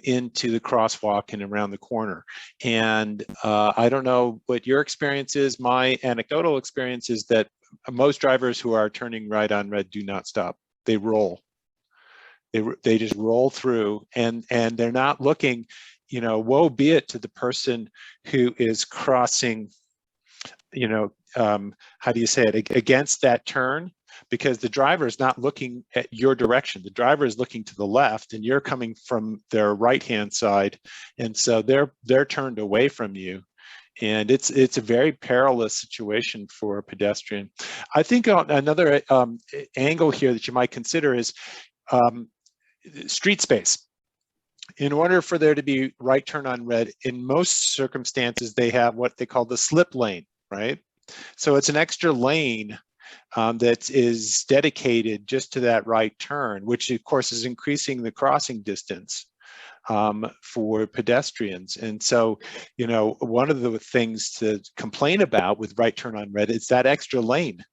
into the crosswalk and around the corner. And I don't know what your experience is. My anecdotal experience is that most drivers who are turning right on red do not stop. They roll. They just roll through, and they're not looking, woe be it to the person who is crossing, how do you say it, against that turn, because the driver is not looking at your direction. The driver is looking to the left, and you're coming from their right-hand side, and so they're turned away from you, and it's a very perilous situation for a pedestrian. I think another angle here that you might consider is street space. In order for there to be right turn on red, in most circumstances, they have what they call the slip lane, right? So it's an extra lane that is dedicated just to that right turn, which of course is increasing the crossing distance for pedestrians. And so, one of the things to complain about with right turn on red is that extra lane.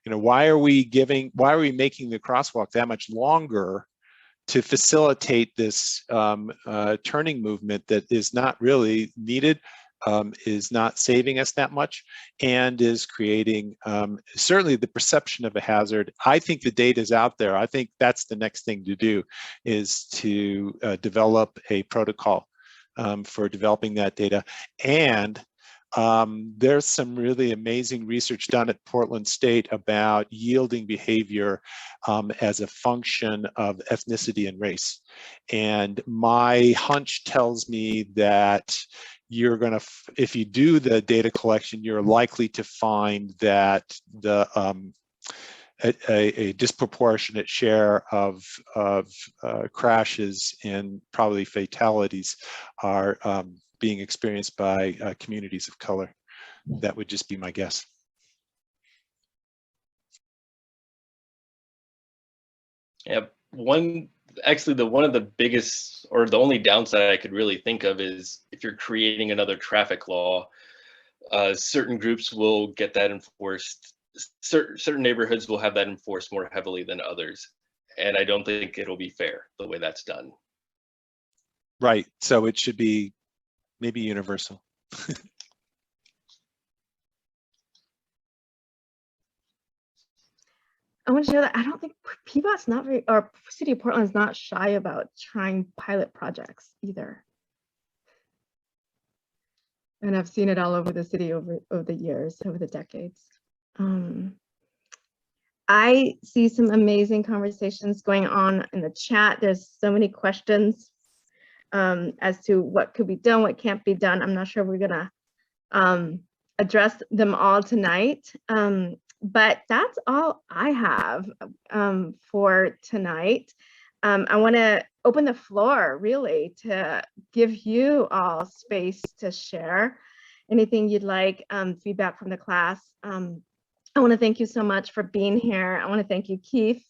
Why are we making the crosswalk that much longer to facilitate this turning movement that is not really needed? is not saving us that much and is creating certainly the perception of a hazard. I think the data is out there. I think that's the next thing to do, is to develop a protocol for developing that data. And there's some really amazing research done at Portland State about yielding behavior as a function of ethnicity and race. And my hunch tells me that you're going to, if you do the data collection, you're likely to find that the a disproportionate share of crashes and probably fatalities are being experienced by communities of color. That would just be my guess. Yeah, one of the biggest, or the only downside I could really think of, is if you're creating another traffic law, certain groups will get that enforced. Certain neighborhoods will have that enforced more heavily than others, and I don't think it'll be fair the way that's done. Right. So it should be maybe universal. I want to share that I don't think PBOT's not very, or City of Portland is not shy about trying pilot projects either. And I've seen it all over the city over the years, over the decades. I see some amazing conversations going on in the chat. There's so many questions as to what could be done, what can't be done. I'm not sure we're gonna address them all tonight. But that's all I have for tonight. I want to open the floor really to give you all space to share anything you'd like, feedback from the class. I want to thank you so much for being here. I want to thank you, Keith,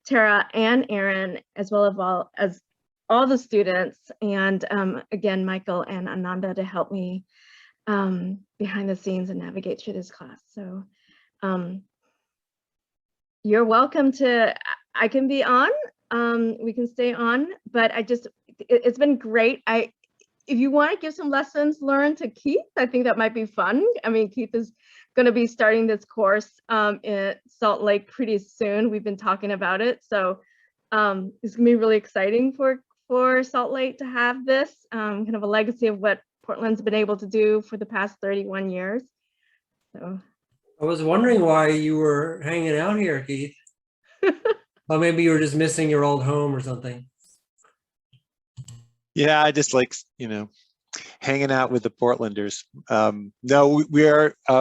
Tara, and Aaron, as well as all the students, and again, Michael and Ananda to help me behind the scenes and navigate through this class. So you're welcome to, I can be on, we can stay on, but it's been great. If you want to give some lessons learned to Keith, I think that might be fun. I mean, Keith is going to be starting this course in Salt Lake pretty soon. We've been talking about it. So it's going to be really exciting for Salt Lake to have this kind of a legacy of what Portland's been able to do for the past 31 years. So I was wondering why you were hanging out here, Keith. Well, maybe you were just missing your old home or something. Yeah, I just like, hanging out with the Portlanders. No,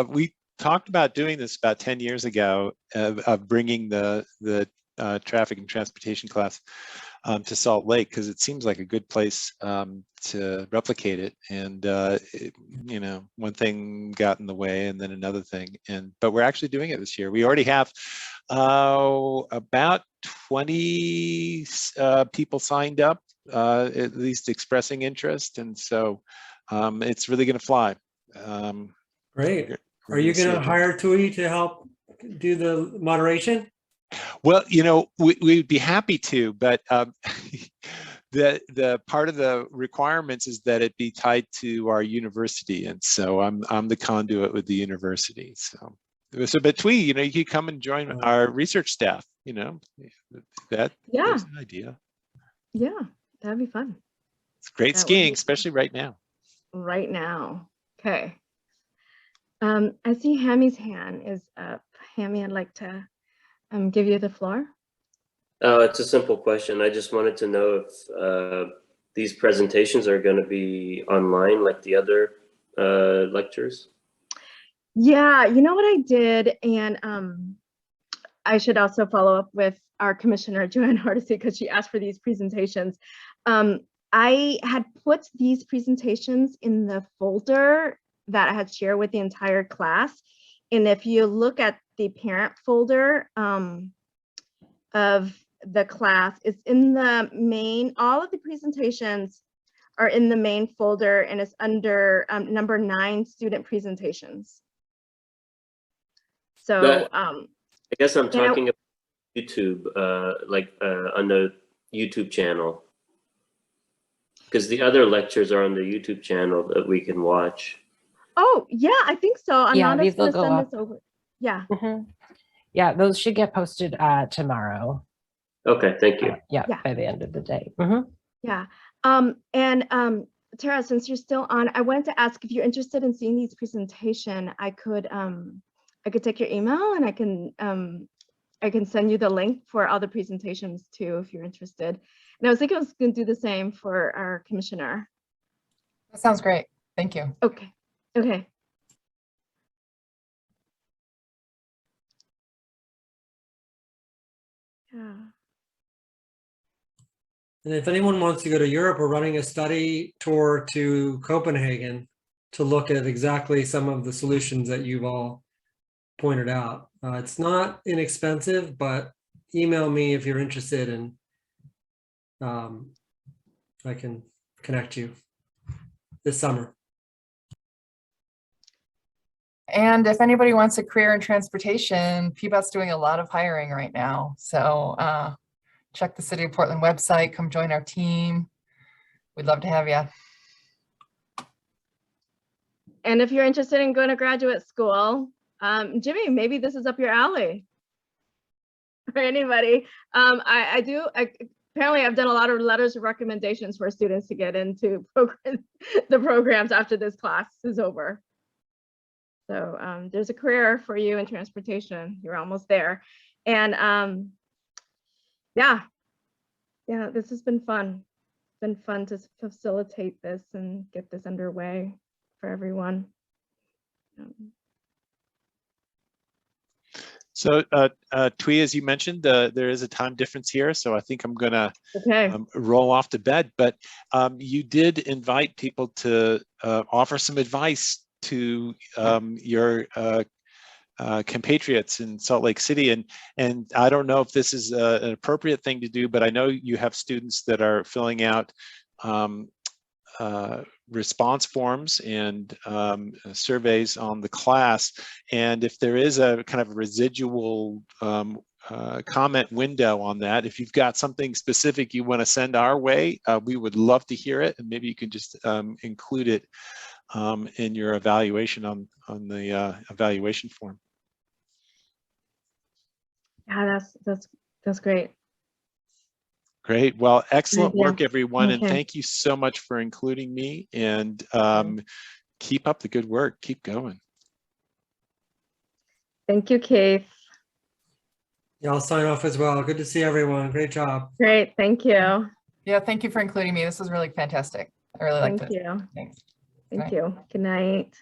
we talked about doing this about 10 years ago, of bringing the traffic and transportation class to Salt Lake, because it seems like a good place to replicate it. And one thing got in the way, and then another thing. But we're actually doing it this year. We already have about 20 people signed up, at least expressing interest, and so it's really going to fly. Great. Are you going to hire Tui to help do the moderation? Well, we'd be happy to, but the part of the requirements is that it be tied to our university, and so I'm the conduit with the university. So but Tui, you could come and join our research staff. That's an idea. Yeah, that'd be fun. It's great skiing, especially right now. Right now, okay. I see Hammy's hand is up. Hammy, I'd like to give you the floor. Oh, it's a simple question. I just wanted to know if these presentations are going to be online like the other lectures. Yeah, you know what I did, and I should also follow up with our commissioner, Joanne Hardesty, because she asked for these presentations. I had put these presentations in the folder that I had shared with the entire class. And if you look at the parent folder of the class, it's in the main, all of the presentations are in the main folder, and it's under number 9, student presentations. So I guess I'm talking about YouTube, on the YouTube channel, because the other lectures are on the YouTube channel that we can watch. Oh, yeah, I think so. Yeah, Ananda's these will gonna go send up. this over. Yeah. Yeah, those should get posted tomorrow. Okay, thank you. Yeah, Yeah. by the end of the day. Yeah. Tara, since you're still on, I wanted to ask if you're interested in seeing these presentation, I could take your email and I can send you the link for all the presentations too, if you're interested. And I was thinking I was going to do the same for our commissioner. That sounds great. Thank you. Okay. Okay. Yeah. And if anyone wants to go to Europe, we're running a study tour to Copenhagen to look at exactly some of the solutions that you've all pointed out. It's not inexpensive, but email me if you're interested, and I can connect you this summer. And if anybody wants a career in transportation, PBOT's doing a lot of hiring right now. So check the City of Portland website, come join our team. We'd love to have you. And if you're interested in going to graduate school, Jimmy, maybe this is up your alley. For anybody, apparently I've done a lot of letters of recommendations for students to get into the programs after this class is over. So there's a career for you in transportation. You're almost there. And yeah, this has been fun. It's been fun to facilitate this and get this underway for everyone. So Tui, as you mentioned, there is a time difference here, so I think I'm gonna roll off to bed, but you did invite people to offer some advice to your compatriots in Salt Lake City, and I don't know if this is an appropriate thing to do, but I know you have students that are filling out response forms and surveys on the class, and if there is a kind of residual comment window on that, if you've got something specific you want to send our way, we would love to hear it, and maybe you can just include it in your evaluation on the evaluation form. Yeah, that's great. Great. Well, excellent work, everyone. Okay. And thank you so much for including me, and keep up the good work. Keep going. Thank you, Keith. Yeah, I'll sign off as well. Good to see everyone. Great job. Great. Thank you. Yeah, thank you for including me. This was really fantastic. I really liked it. Thank you. Thanks. Thank you. Good night.